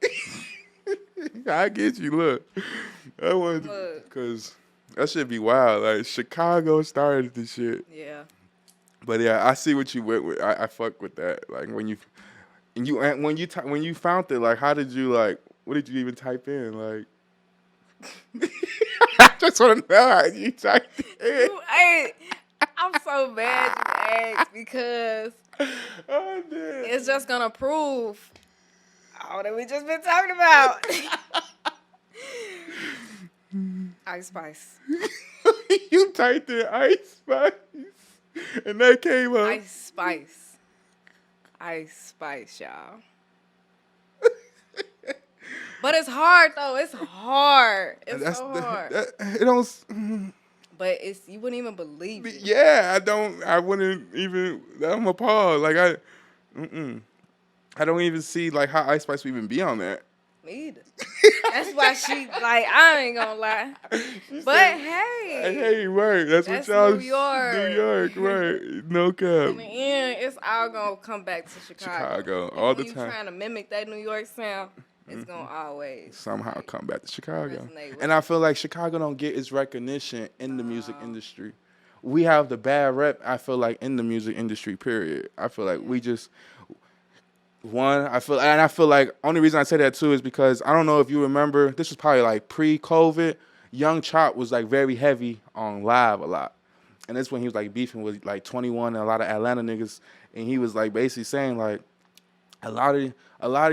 I get you. Look, I want because that should be wild. Like Chicago started this shit. Yeah. But yeah, I see what you went with. I fuck with that. Like when you found it, like how did you like? What did you even type in? Like, I just want to know how you typed it. I'm so mad you asked because it's just gonna prove all that we just been talking about. Ice Spice. You typed in Ice Spice, and that came up. Ice Spice, y'all. But it's hard though. It's hard. It's so hard. It don't. But you wouldn't even believe it. Yeah, I wouldn't even. I'm appalled. Like I don't even see like how Ice Spice would even be on that. Me either. That's why she like. I ain't gonna lie. But hey, right. That's what y'all. New York. New York, right? No cap. In the end, it's all gonna come back to Chicago. All the when time. You trying to mimic that New York sound. It's gonna always somehow come back to Chicago. resonate with And I feel like Chicago don't get its recognition in the music industry. We have the bad rep, I feel like, in the music industry, period. I feel like we just I feel like only reason I say that too is because I don't know if you remember, this was probably like pre-COVID. Young Chop was like very heavy on live a lot. And that's when he was like beefing with like 21 and a lot of Atlanta niggas. And he was like basically saying like a lot of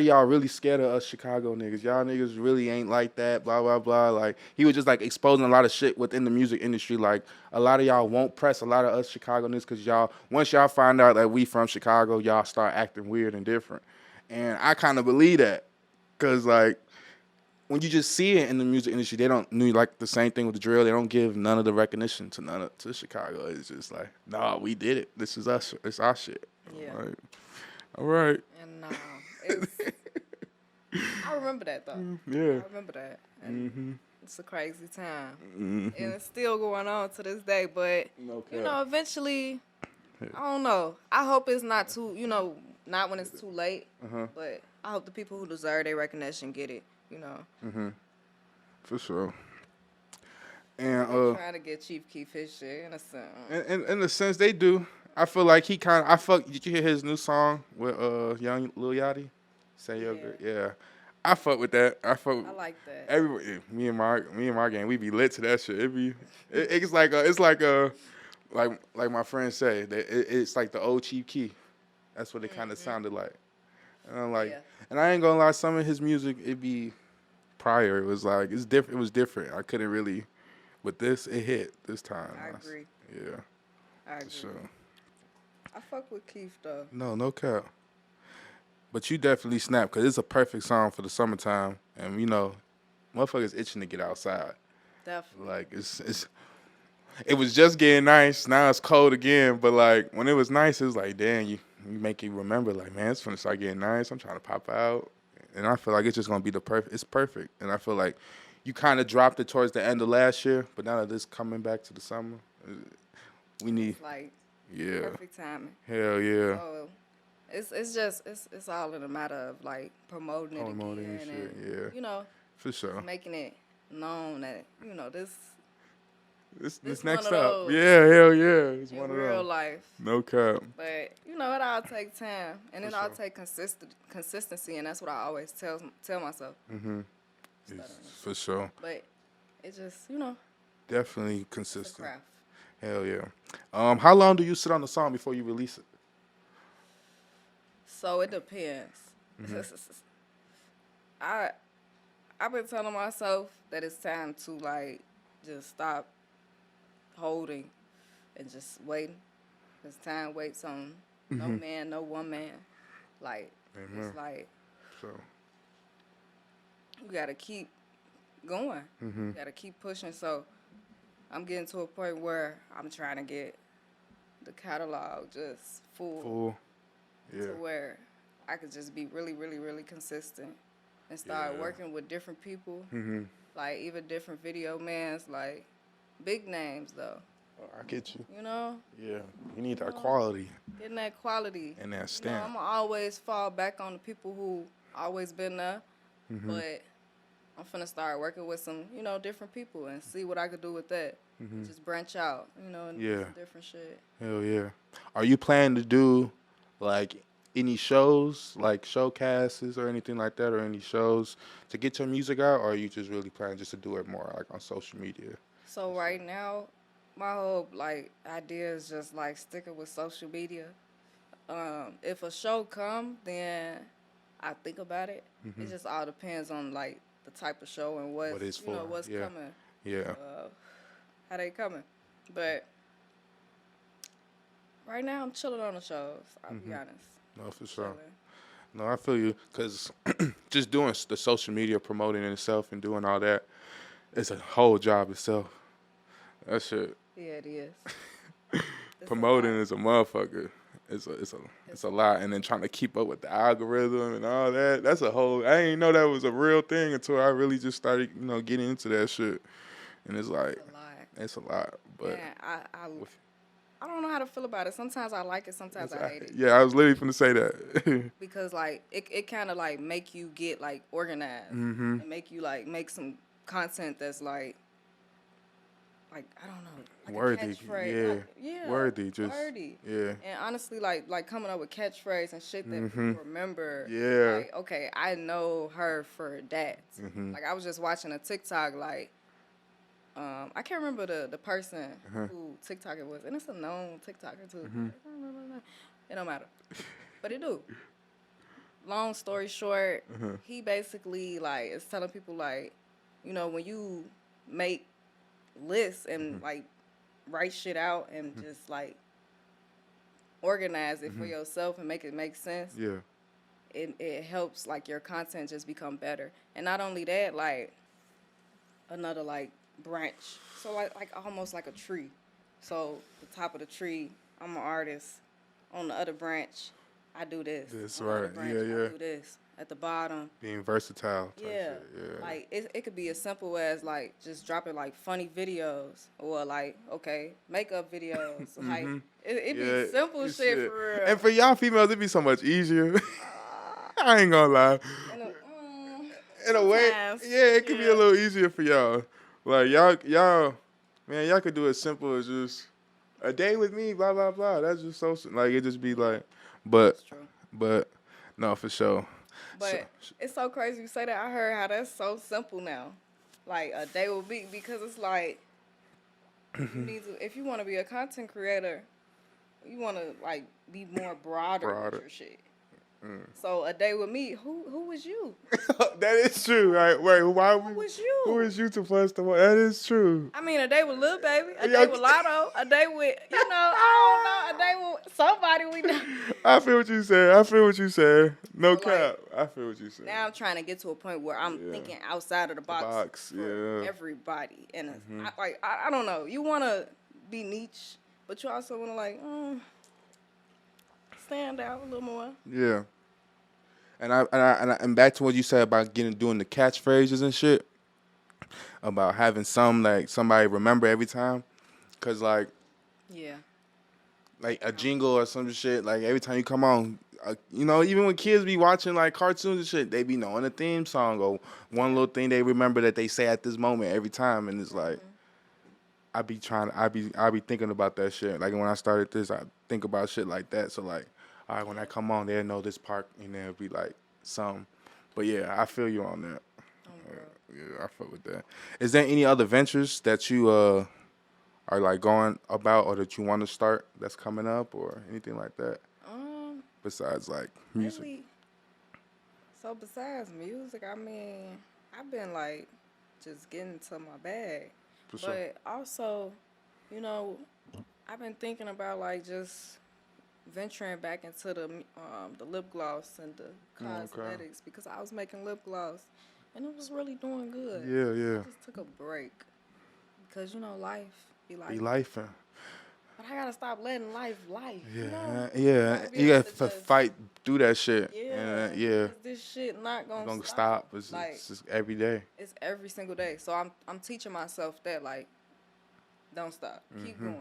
y'all really scared of us Chicago niggas. Y'all niggas really ain't like that, blah, blah, blah. Like, he was just, like, exposing a lot of shit within the music industry. Like, a lot of y'all won't press a lot of us Chicago niggas because once y'all find out that we from Chicago, y'all start acting weird and different. And I kind of believe that because, like, when you just see it in the music industry, they don't do, like, the same thing with the drill. They don't give none of the recognition to Chicago. It's just like, nah, we did it. This is us. It's our shit. Yeah. Like, all right. And I remember that though. Yeah. I remember that. And it's a crazy time. And it's still going on to this day. But, you know, eventually, I don't know. I hope it's not too, not when it's too late. But I hope the people who deserve their recognition get it, For sure. And I'm trying to get Chief Keef his shit in a sense. In the sense they do. I feel like he kind of. Did you hear his new song with young Lil Yachty? Say your girl. Yeah. I fuck with that. I like that. Everybody, me and my gang, we be lit to that shit. It's like my friends say that it's like the old Chief Keef. That's what it kind of sounded like. And I'm like, Yeah. and I ain't gonna lie, some of his music, it be prior. It was like it's different. It was different. I couldn't really, but this it hit this time. I agree. Yeah, I agree. for sure. I fuck with Keith though. No cap. But you definitely snap because it's a perfect song for the summertime, and you know, motherfuckers itching to get outside. Definitely. Like it was just getting nice. Now it's cold again. But like when it was nice, it was like, damn, you make you remember. Like, man, it's gonna start getting nice. I'm trying to pop out, and I feel like it's just gonna be the perfect. It's perfect, and I feel like you kind of dropped it towards the end of last year, but now that it's coming back to the summer, we need. It's like Yeah. perfect timing. Hell yeah. So it's just it's all in a matter of like promoting it again and shit. and Yeah. you know, For sure. making it known that you know this This one next of up. those Yeah, hell yeah. It's in one of real those. life. No cap. But you know, it all takes time, and For it all sure. take consistency, and that's what I always tell myself. Mm-hmm. For sure. But it just you know, Definitely it's a consistent. craft. Hell yeah. How long do you sit on the song before you release it? So it depends. I've been telling myself that it's time to like just stop holding and just waiting. Cause time waits on no man, no woman. Like Amen. it's like So. you gotta keep going. You gotta keep pushing. So I'm getting to a point where I'm trying to get the catalog just full. Yeah. To where I could just be really, really, really consistent and start Yeah. working with different people, Mm-hmm. like even different video mans, like big names though. I get you. You know, Yeah. You need that know? quality getting that quality. and that You know, stamp. I'm gonna always fall back on the people who always been there, but I'm finna start working with some, you know, different people and see what I could do with that. Just branch out, you know, and do some different shit. Hell yeah. Are you planning to do like any shows, like showcases or anything like that, or any shows to get your music out, or are you just really planning just to do it more like on social media? So right now, my whole like idea is just like sticking with social media. If a show come, then I think about it. It just all depends on like the type of show and What it's you know for, what's yeah. coming, Yeah. how they coming. But right now I'm chilling on the shows. I'll be honest. No, for sure. Chilling. No, I feel you, because just doing the social media promoting in itself and doing all that, it's a whole job itself. That shit. Yeah, it is. It's Promoting a lot. is a motherfucker. It's a lot, and then trying to keep up with the algorithm and all that. That's a whole. I didn't know that was a real thing until I really just started, getting into that shit. And it's like, It's a lot. it's a lot. But Yeah, I don't know how to feel about it. Sometimes I like it, sometimes I hate it. yeah, I was literally finna say that. Because like it kind of like make you get like organized and make you like make some content that's like I don't know, like Worthy, a catchphrase. yeah. Like, yeah, Worthy, just worthy. yeah. And honestly, like coming up with catchphrase and shit that people remember. Yeah. Like, okay, I know her for that. Like I was just watching a TikTok like. I can't remember the person who TikTok it was, and it's a known TikToker too. It don't matter, but it do. Long story short, he basically like is telling people like, you know, when you make lists and like write shit out and just like organize it for yourself and make it make sense. Yeah. It helps like your content just become better, and not only that, like another like branch, so like almost like a tree. So the top of the tree, I'm an artist. On the other branch, I do this. That's On the other right. branch, Yeah, I yeah. do this. At the bottom, Being versatile. Type yeah. shit. Yeah. Like it could be as simple as like just dropping like funny videos or like makeup videos. Like it be simple it's shit for real. And for y'all females, it'd be so much easier. I ain't gonna lie. In a way, sometimes, yeah, it could be a little easier for y'all. Like y'all, man, y'all could do it simple as just a day with me, blah blah blah. That's just so like it just be like, That's true. but no, for sure. But it's so crazy you say that. I heard how that's so simple now. Like a day will be, because it's like you need to, if you want to be a content creator, you want to like be more broader with your shit. So a day with me, who was you? That is true. Right? Wait, why? Who was you? Who is you to plus the one? That is true. I mean, a day with Lil Baby, a Yeah, day with Lotto, a day with, I don't know, a day with somebody we know. I feel what you said. No But, cap. I feel what you said. Now I'm trying to get to a point where I'm thinking outside of the box, for everybody. And I don't know. You want to be niche, but you also want to stand out a little more. Yeah. And back to what you said about doing the catchphrases and shit, about having somebody remember every time, cause like a jingle or some shit, like every time you come on, even when kids be watching like cartoons and shit, they be knowing the theme song or one little thing they remember that they say at this moment every time, and it's like I be thinking about that shit. Like when I started this, I think about shit like that. So like, all right, when I come on, they'll know this part, and it'll be like some. But yeah, I feel you on that. Yeah, I fuck with that. Is there any other ventures that you are like going about or that you want to start that's coming up or anything like that? Besides like music. Really, so besides music, I mean, I've been like just getting into my bag. For sure. But also, I've been thinking about like just venturing back into the lip gloss and the cosmetics because I was making lip gloss and it was really doing good. Yeah. I just took a break because life be like. Be lifing. But I gotta stop letting life. Yeah. You gotta fight through that shit. Yeah. This shit not gonna stop. It's just every day. It's every single day. So I'm teaching myself that don't stop. Keep going.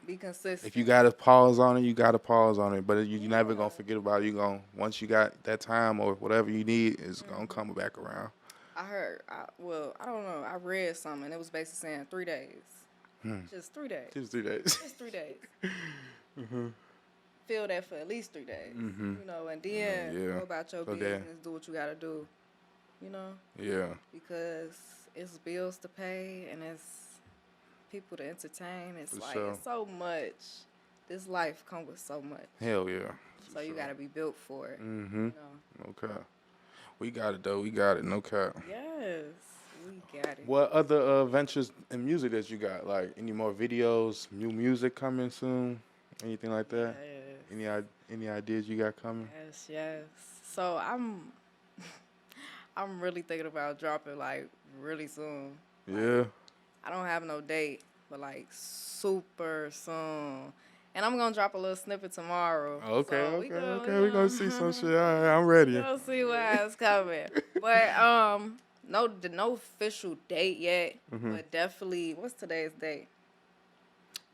Be consistent. If you gotta pause on it, you gotta pause on it. But you're never gonna forget about it. Once you got that time or whatever you need, it's gonna come back around. I heard. I don't know. I read something. And it was basically saying 3 days. Just 3 days. Just 3 days. Just 3 days. Feel that for at least 3 days. And then go about your business. Do what you gotta do. Yeah. Because it's bills to pay and it's people to entertain. It's it's so much. This life comes with so much. Hell yeah. So you gotta be built for it. No cap. We got it though. We got it. No cap. Yes, we got it. What other ventures in music that you got? Like any more videos, new music coming soon? Anything like that? Yes. Any ideas you got coming? Yes. So I'm really thinking about dropping really soon. Yeah. I don't have no date, but super soon. And I'm gonna drop a little snippet tomorrow. Okay. So we gonna see some shit. All right, I'm ready. We'll see what's coming. But no official date yet. But definitely, what's today's date?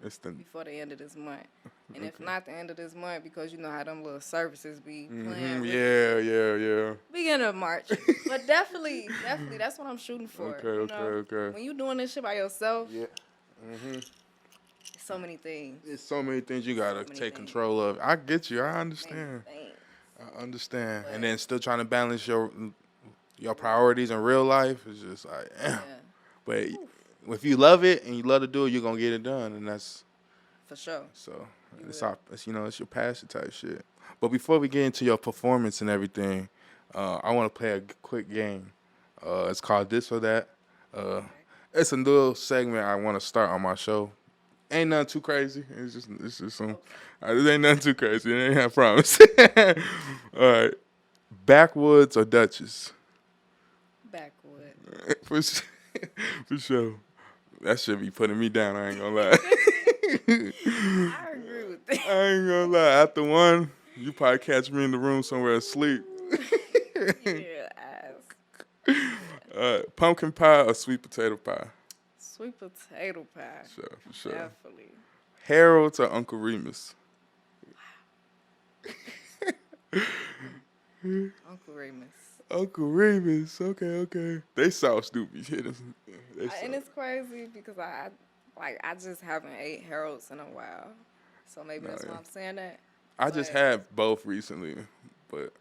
It's before the end of this month. And if not the end of this month, because you know how them little services be playing. Yeah. Beginning of March. But definitely, that's what I'm shooting for. Okay. When you doing this shit by yourself, mm-hmm. so many things. It's so many things you gotta take control of. I get you. I understand. I understand. But, and then still trying to balance your priorities in real life is just like, But if you love it and you love to do it, you're gonna get it done, and that's for sure. So it's your passion type shit. But before we get into your performance and everything, I want to play a quick game. It's called This or That. It's a little segment I want to start on my show. Ain't nothing too crazy. It's just some. It ain't nothing too crazy. It ain't, I promise. All right. Backwoods or Dutchess? Backwoods. For sure. That should be putting me down. I ain't gonna lie. I agree with that. I ain't gonna lie. After one, you probably catch me in the room somewhere asleep. Pumpkin pie or sweet potato pie? Sweet potato pie. For sure. Definitely. Harold's or Uncle Remus? Uncle Remus. Uncle Remus. Okay. They sound stupid. And it's crazy because I just haven't ate Harold's in a while. So maybe that's why I'm saying that. I just had both recently, but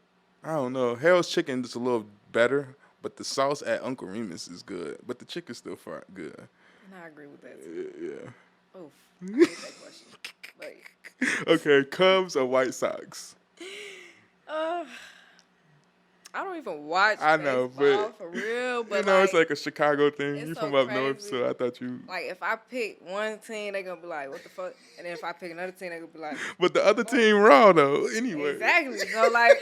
I don't know. Harold's chicken is a little better, but the sauce at Uncle Remus is good. But the chicken's still good. And I agree with that too. Yeah. Oof. I hate that question. Okay, Cubs or White Sox? I don't even watch I know, baseball but for real. But you know, it's like a Chicago thing. it's You so from up north, crazy. so I thought you. Like if I pick one team, they gonna be like, "What the fuck?" And then if I pick another team, they gonna be like, But the other team raw though. Anyway. exactly. So like,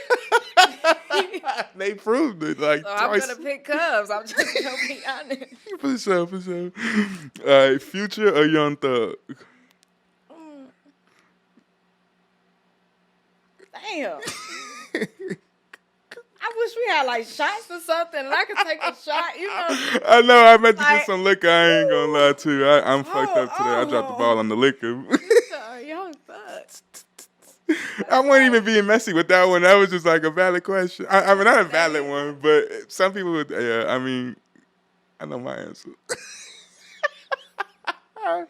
they proved it like so twice. I'm gonna pick Cubs. I'm just gonna be honest. For sure, for sure. All right, Future or Young Thug? Damn. I wish we had like shots or something, and I could take a shot. You know. I know. I meant to Like, get some liquor. I ain't gonna lie to you. I'm fucked up today. I dropped the ball on the liquor. Young Thug. I wasn't even being messy with that one. That was just like a valid question. I mean, not a valid one, but some people would. Yeah, I mean, I know my answer. I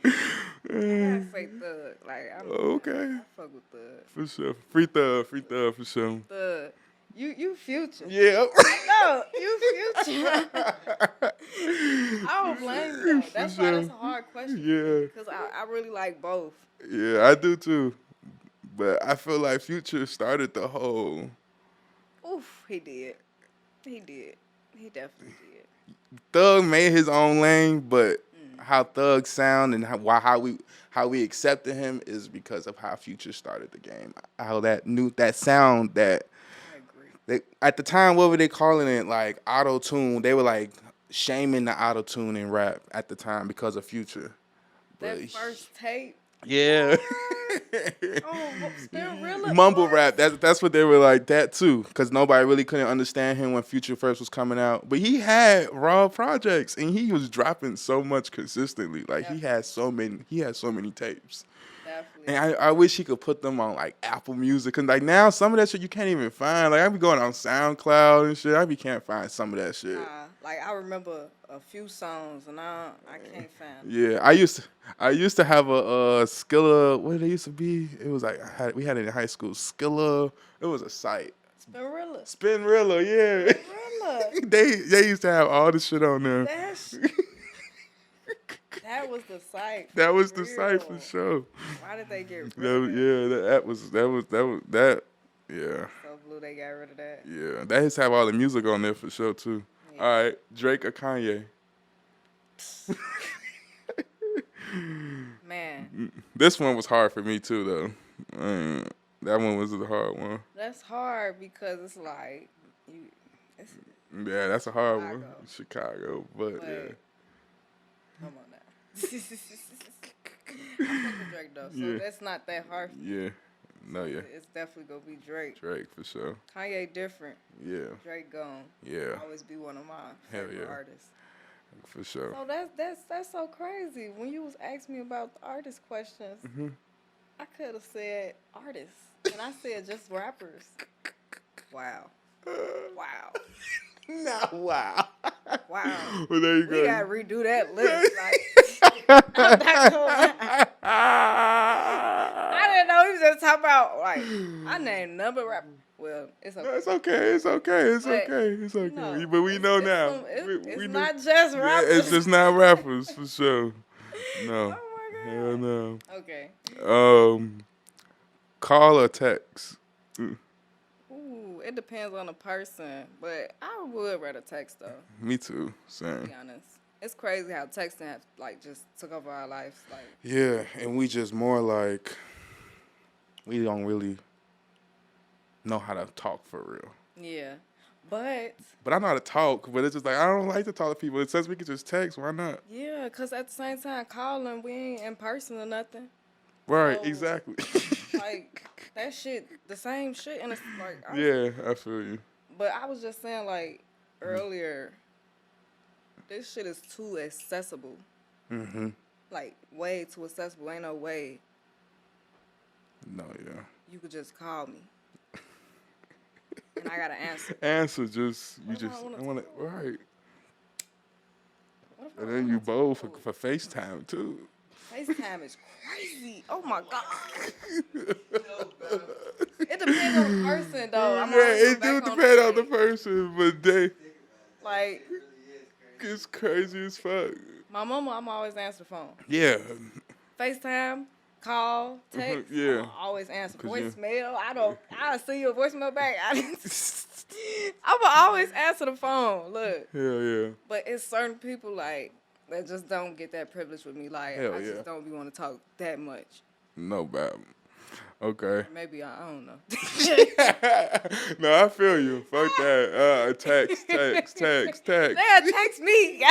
gotta say Thug. Like, Okay. I fuck with Thug. For sure. Free Thug for sure. Thug. You Future. Yeah. No, you Future. I don't blame you. Though. That's why that's a hard question. Yeah. Because I really like both. Yeah, I do too. But I feel like Future started the whole. Oof, he did. He did. He definitely did. Thug made his own lane, but how Thug sound and how we accepted him is because of how Future started the game. How that sound that. At the time, what were they calling it? Like auto-tune. They were like shaming the auto-tune in rap at the time because of Future. That first tape. Yeah. Spin Rilla. Mumble rap. That's what they were like. That too, because nobody really couldn't understand him when Future first was coming out. But he had raw projects and he was dropping so much consistently. Like he had so many tapes. Definitely. And I wish he could put them on like Apple Music, cause like now some of that shit you can't even find. Like I be going on SoundCloud and shit. Can't find some of that shit. Like I remember a few songs and I can't find them. Yeah, I used to have a Skilla. What did it used to be? It was like we had it in high school. Skilla. It was a site. Spinrilla, yeah. Spinrilla. they used to have all the shit on there. That was the site. That was the site for sure. Why did they get rid of it? That was. Yeah. So blue, they got rid of that. Yeah, they used to have all the music on there for sure too. Yeah. All right, Drake or Kanye? Man. This one was hard for me too, though. That one was a hard one. That's hard because it's like yeah, that's a hard one. Chicago, but yeah. Come on now. I fuck with Drake though, so that's not that hard. Yeah. No, yeah. It's definitely gonna be Drake. Drake for sure. Kanye different. Yeah. Drake gone. Yeah. Always be one of my favorite artists. For sure. So that's so crazy. When you was asking me about the artist questions, I could have said artists, and I said just rappers. Wow. Wow. No, wow. Wow. Well, there you go. We gotta redo that list. Like, I'm not gonna lie. I didn't know he was just talking about like I named number rapper. Well, it's okay. No, it's okay. No, but we know now. It's not just rappers. Yeah, it's just not rappers for sure. No. Oh my God. Hell no. Okay. Call or text? Ooh, it depends on the person, but I would rather text though. Me too. Same. To be honest, it's crazy how texting has like just took over our lives. Like yeah, and we just more like we don't really know how to talk for real. Yeah, but I know how to talk, but it's just like I don't like to talk to people. It says we can just text. Why not? Yeah, because at the same time, calling, we ain't in person or nothing. Right, so, exactly. Like that shit, the same shit, and it's like I feel you. But I was just saying like earlier, this shit is too accessible. Like way too accessible. Ain't no way. No, yeah. You could just call me. And I gotta answer. Answer just you just I want to right. And then you both for FaceTime too. FaceTime is crazy. Oh my God. It depends on the person though. It do depend on the person, but they like it's crazy as fuck. My mama, I'm always answer the phone. Yeah. FaceTime, call, text. Yeah. I always answer 'Cause you- voicemail. I'll see your voicemail back. I'm gonna always answer the phone. Look. Hell yeah. But it's certain people like that just don't get that privilege with me. Like Hell I yeah. just don't be want to talk that much. No bad. Okay. Or maybe I don't know. No, I feel you. Fuck that. Text. They'll text me.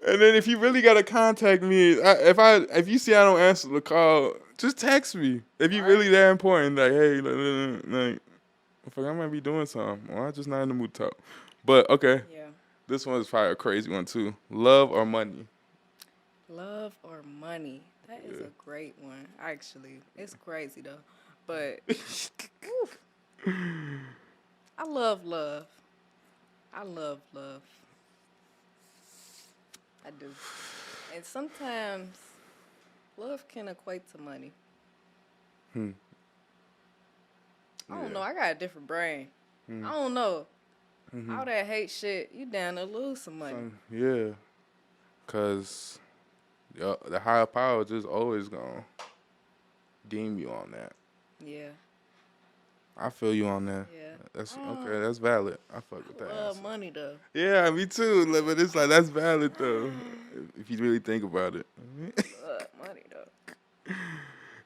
And then if you really gotta contact me, if you see I don't answer the call, just text me. If you really that important, like, hey, like, fuck, I might be doing something, or I'm just not in the mood to talk. But okay, Yeah. this one's probably a crazy one too. Love or money? Love or money? That is a great one. Actually, it's crazy though, but oof. I love love. I love love. I do. And sometimes love can equate to money. I don't know. I got a different brain. I don't know. All that hate shit, you down to lose some money. Yeah, cause the higher power just always gonna deem you on that. Yeah. I feel you on that. Yeah. That's okay. That's valid. I fuck with that. Love answer. money though. Yeah, me too. But it's like that's valid though, if you really think about it. Love money though.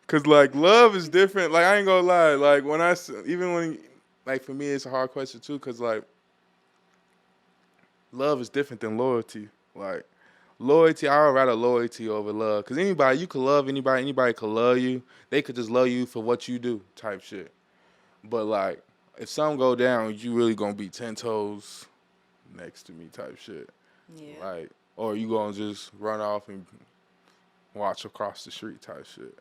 Cause like love is different. Like I ain't gonna lie. Like like for me, it's a hard question too. Cause like love is different than loyalty. Like loyalty, I would rather loyalty over love. Cause you could love anybody could love you. They could just love you for what you do, type shit. But like, if something go down, you really gonna be 10 toes next to me, type shit. Yeah. Like, or you gonna just run off and watch across the street, type shit.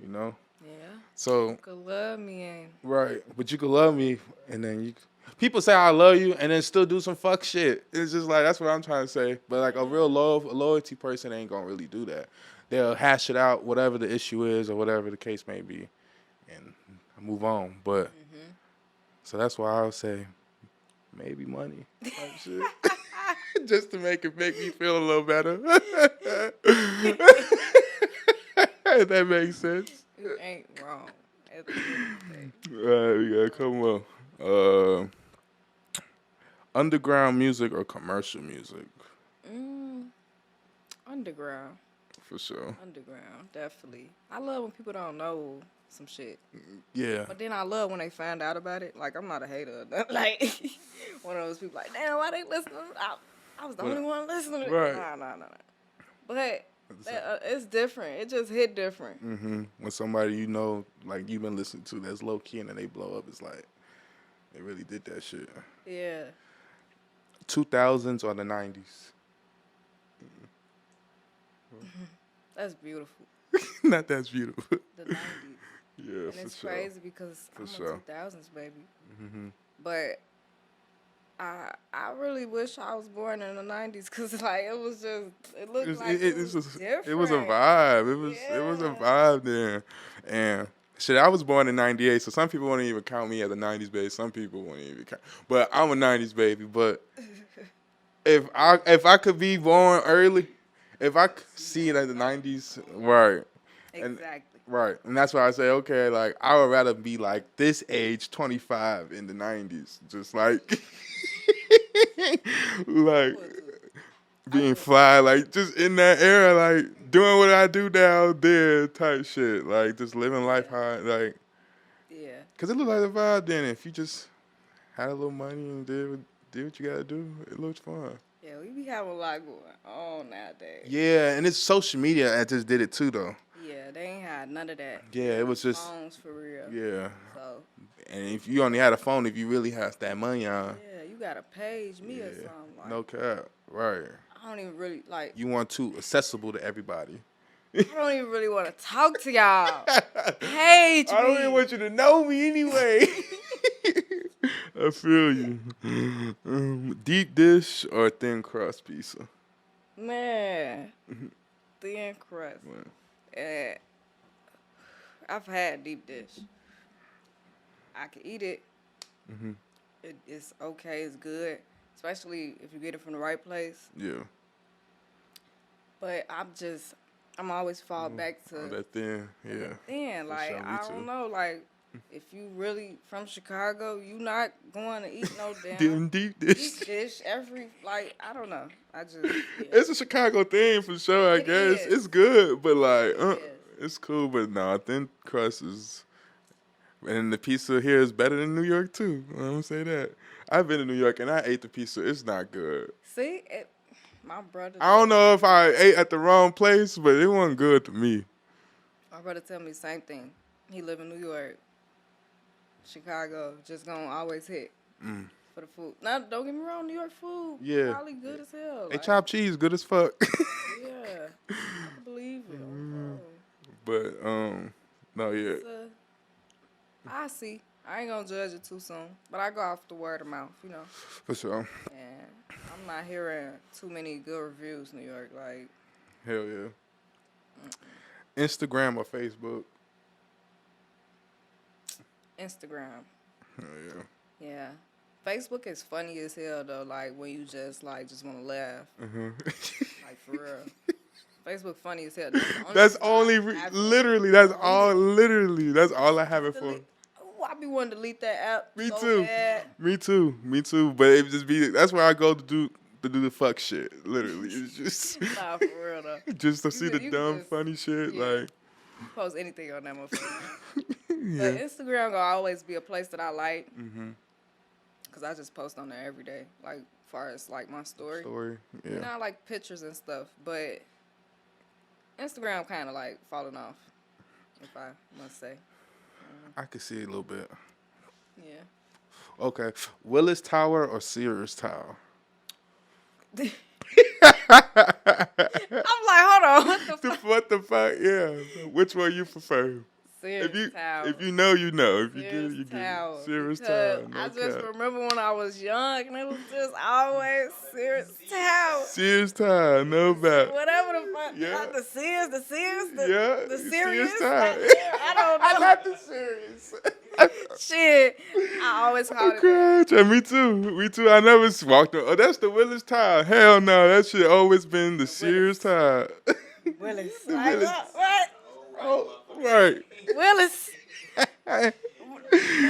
You know. Yeah. So. You could love me and. Right, but you could love me, and then people say I love you, and then still do some fuck shit. It's just like that's what I'm trying to say. But like a real loyalty person ain't gonna really do that. They'll hash it out, whatever the issue is or whatever the case may be, and move on. But so that's why I would say maybe money type shit, just to make me feel a little better. If that makes sense. You ain't wrong. At the end of the day. All right, we got a couple more. Underground music or commercial music? Underground. For sure. Underground, definitely. I love when people don't know some shit. Yeah. But then I love when they find out about it. Like, I'm not a hater. Like, one of those people like, damn, why they listening? I was the only one listening to it. Right. Nah. But it's different. It just hit different. When somebody you know, like you've been listening to, that's low key and then they blow up, it's like they really did that shit. Yeah. 2000s or the 90s? That's beautiful. Not that's beautiful. The 90s. Yeah, And for it's sure. crazy because I'm sure. a 2000s baby. But I really wish I was born in the 90s because like it looked like it was different. It was a vibe. It was a vibe there. And shit, I was born in 98, so some people won't even count me as a 90s baby. Some people won't even count. But I'm a 90s baby. But if I could be born early, if I could see like the 90s, right. Exactly. Right. And that's why I say, okay, like, I would rather be like this age, 25 in the 90s. Just like, like, being fly, like, just in that era, like, doing what I do down there type shit. Like, just living life high, like. Yeah. Because it looked like a vibe then. If you just had a little money and did what you got to do, it looks fun. Yeah, we be having a lot going on nowadays. Yeah, and it's social media that just did it too, though. Yeah, they ain't had none of that. Yeah, it was just. Phones for real. Yeah. So. And if you only had a phone, if you really had that money on. Yeah, you gotta page me or something. Like, No cap. Right. I don't even really like. You want to accessible to everybody. I don't even really want to talk to y'all. Page me. I don't even want you to know me anyway. I feel you. Deep dish or thin crust pizza? Man, thin crust. And I've had deep dish. I can eat it. It's okay. It's good, especially if you get it from the right place. Yeah. But I'm always fall back to that thin, yeah. thin. Like, sure, me I too. don't know, like, if you really from Chicago, you not going to eat no damn Damn deep dish. deep dish every, like, I don't know. I just, yeah. It's a Chicago thing for sure, I It guess. is. It's good, but like, is. it's cool, but nah, thin crust is. And the pizza here is better than New York too. I'm gonna say that. I've been to New York and I ate the pizza. It's not good. See, my brother. I don't know if I ate at the wrong place, but it wasn't good to me. My brother tell me the same thing. He live in New York. Chicago just gonna always hit for the food. Now, don't get me wrong, New York food probably good as hell. They Like, chopped cheese good as fuck. yeah, I can believe it. But no, yeah. I see. I ain't gonna judge it too soon, but I go off the word of mouth, you know. For sure. And I'm not hearing too many good reviews, New York. Like, Hell yeah. Instagram or Facebook? Instagram. Hell yeah. Yeah. Facebook is funny as hell though. Like when you just want to laugh. Like for real. Facebook funny as hell. That's literally that's all I have it for. Ooh, I be wanting to delete that app. Me so too. bad. Me too. But it just be that's where I go to do the fuck shit. Literally, it's just Nah, for real though. just to see You the can dumb just- funny shit. yeah. Like Post anything on that motherfucker. yeah. But Instagram gonna always be a place that I like. Mhm. Cause I just post on there every day. Like far as like my story. Yeah. You know, I like pictures and stuff, but Instagram kind of like falling off, if I must say. I could see it a little bit. Yeah. Okay, Willis Tower or Sears Tower? I'm like, hold on, what the fuck? What the fuck? Yeah. Which one you prefer? Sears Tower. If you know, you know. If you get Sears it, you get Tower. it. Sears Because Tower. No I just cap. remember when I was young, and it was just always Sears Tower. Sears Tower, no doubt. Whatever the fuck. Yeah. Like the Sears, the Yeah, serious. Sears Tower. I don't know. I got the serious. Shit. I always called it. Okay, yeah, me too. I never walked on. Oh, that's the Willis Tower. Hell no, that shit always been the Sears Tower. Willis. The Like, Willis. what? Oh, right. Willis. They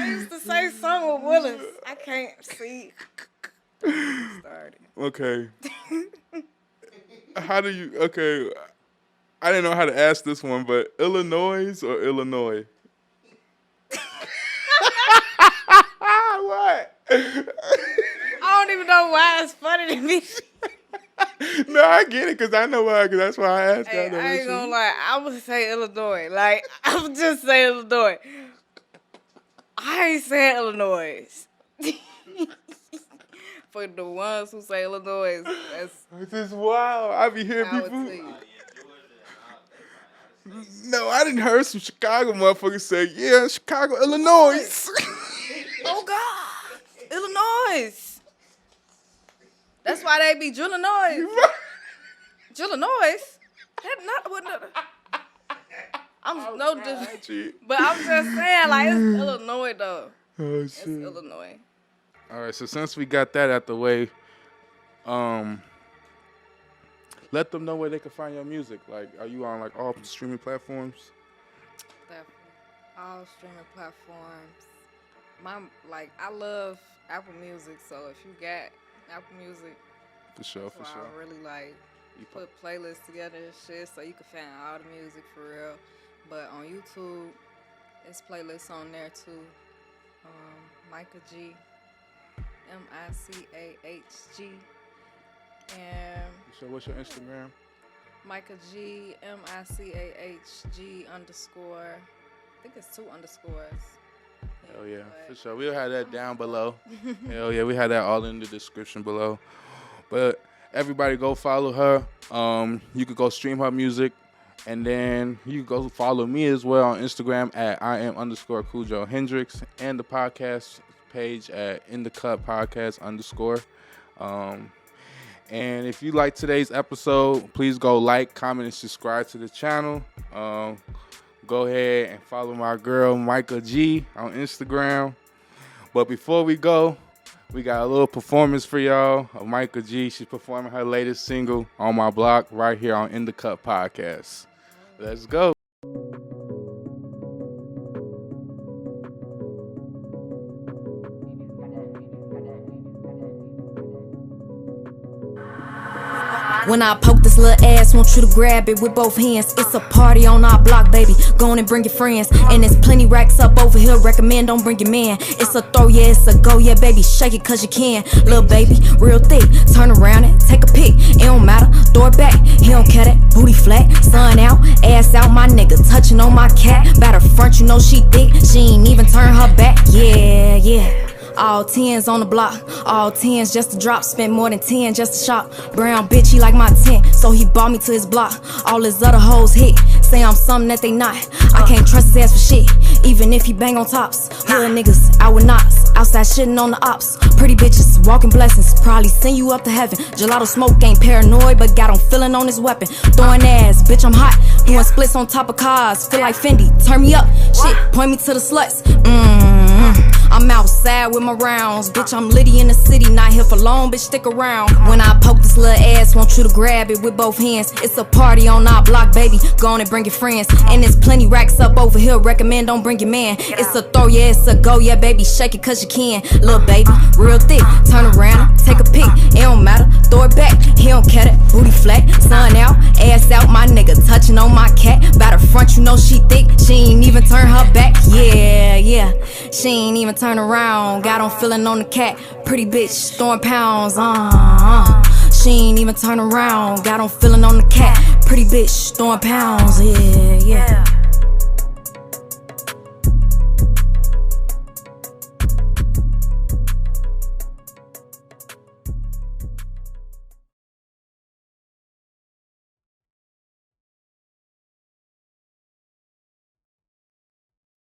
used to say something with Willis. I can't see. Started. Okay. How do you? Okay, I didn't know how to ask this one, but Illinois or Illinois? What? I don't even know why it's funny to me. No, I get it because I know why. Because that's why I asked. Hey, know I that ain't gonna shit. lie. I would say Illinois. Like, I would just say Illinois. I ain't saying Illinois. For the ones who say Illinois, that's This is wild. I be hearing how I would people. say it. No, I didn't heard some Chicago motherfuckers say, yeah, Chicago, Illinois. Oh, God. Illinois. That's why they be Illinois. Illinois? That's not what. I'm no just. But I'm just saying, like, it's Illinois, though. Oh, It's shit. Illinois. All right, so since we got that out the way, let them know where they can find your music. Like, are you on like all streaming platforms? All streaming platforms. I love Apple Music, so if you got Apple Music, For sure. so I really like put playlists together and shit, so you can find all the music for real. But on YouTube, it's playlists on there too. Micah G, MICAHG, and So what's your Instagram? Micah G, MICAHG _. I think it's 2 underscores. Oh yeah, but- for sure. We'll have that down below. Hell yeah, we have that all in the description below. But everybody go follow her. You could go stream her music. And then you can go follow me as well on Instagram at IM_Cujo Hendrix and the podcast page at InDaCut Podcast _. And if you like today's episode, please go like, comment, and subscribe to the channel. Go ahead and follow my girl Micah G on Instagram. But before we go, we got a little performance for y'all of Micah G. She's performing her latest single on my block right here on InDaCut Podcast. Let's go. When I poke this little ass, want you to grab it with both hands. It's a party on our block, baby. Go on and bring your friends. And there's plenty racks up over here. Recommend don't bring your man. It's a throw, yeah, it's a go, yeah, baby. Shake it cause you can. Little baby, real thick. Turn around and take a pic. It don't matter, throw it back. He don't care that. Booty flat, sun out, ass out. My nigga touching on my cat. Batter front, you know she thick. She ain't even turn her back. Yeah, yeah. All 10s on the block, all 10s just to drop. Spent more than 10 just to shop. Brown bitch, he like my tent, so he bought me to his block. All his other hoes hit, say I'm something that they not. I can't trust his ass for shit, even if he bang on tops. Hood niggas out with knots, outside shitting on the ops. Pretty bitches, walking blessings, probably send you up to heaven. Gelato smoke ain't paranoid, but got him feeling on his weapon. Throwing ass, bitch, I'm hot. Doing splits on top of cars, feel like Fendi, turn me up. Shit, point me to the sluts. I'm outside with my rounds. Bitch, I'm litty in the city, not here for long, bitch, stick around. When I poke this little ass, want you to grab it with both hands. It's a party on our block, baby. Go on and bring your friends. And there's plenty racks up over here. Recommend don't bring your man. It's a throw, yeah, it's a go, yeah, baby. Shake it cause you can. Little baby, real thick. Turn around, take a pic. It don't matter, throw it back. He don't care that. Booty flat, sun out, ass out. My nigga touching on my cat. Batter front, you know she thick. She ain't even turn her back. Yeah, yeah. She ain't even turn around. Got on feeling on the cat. Pretty bitch, throwing pounds. She ain't even turn around. Got on feeling on the cat. Pretty bitch, throwing pounds. Yeah, yeah.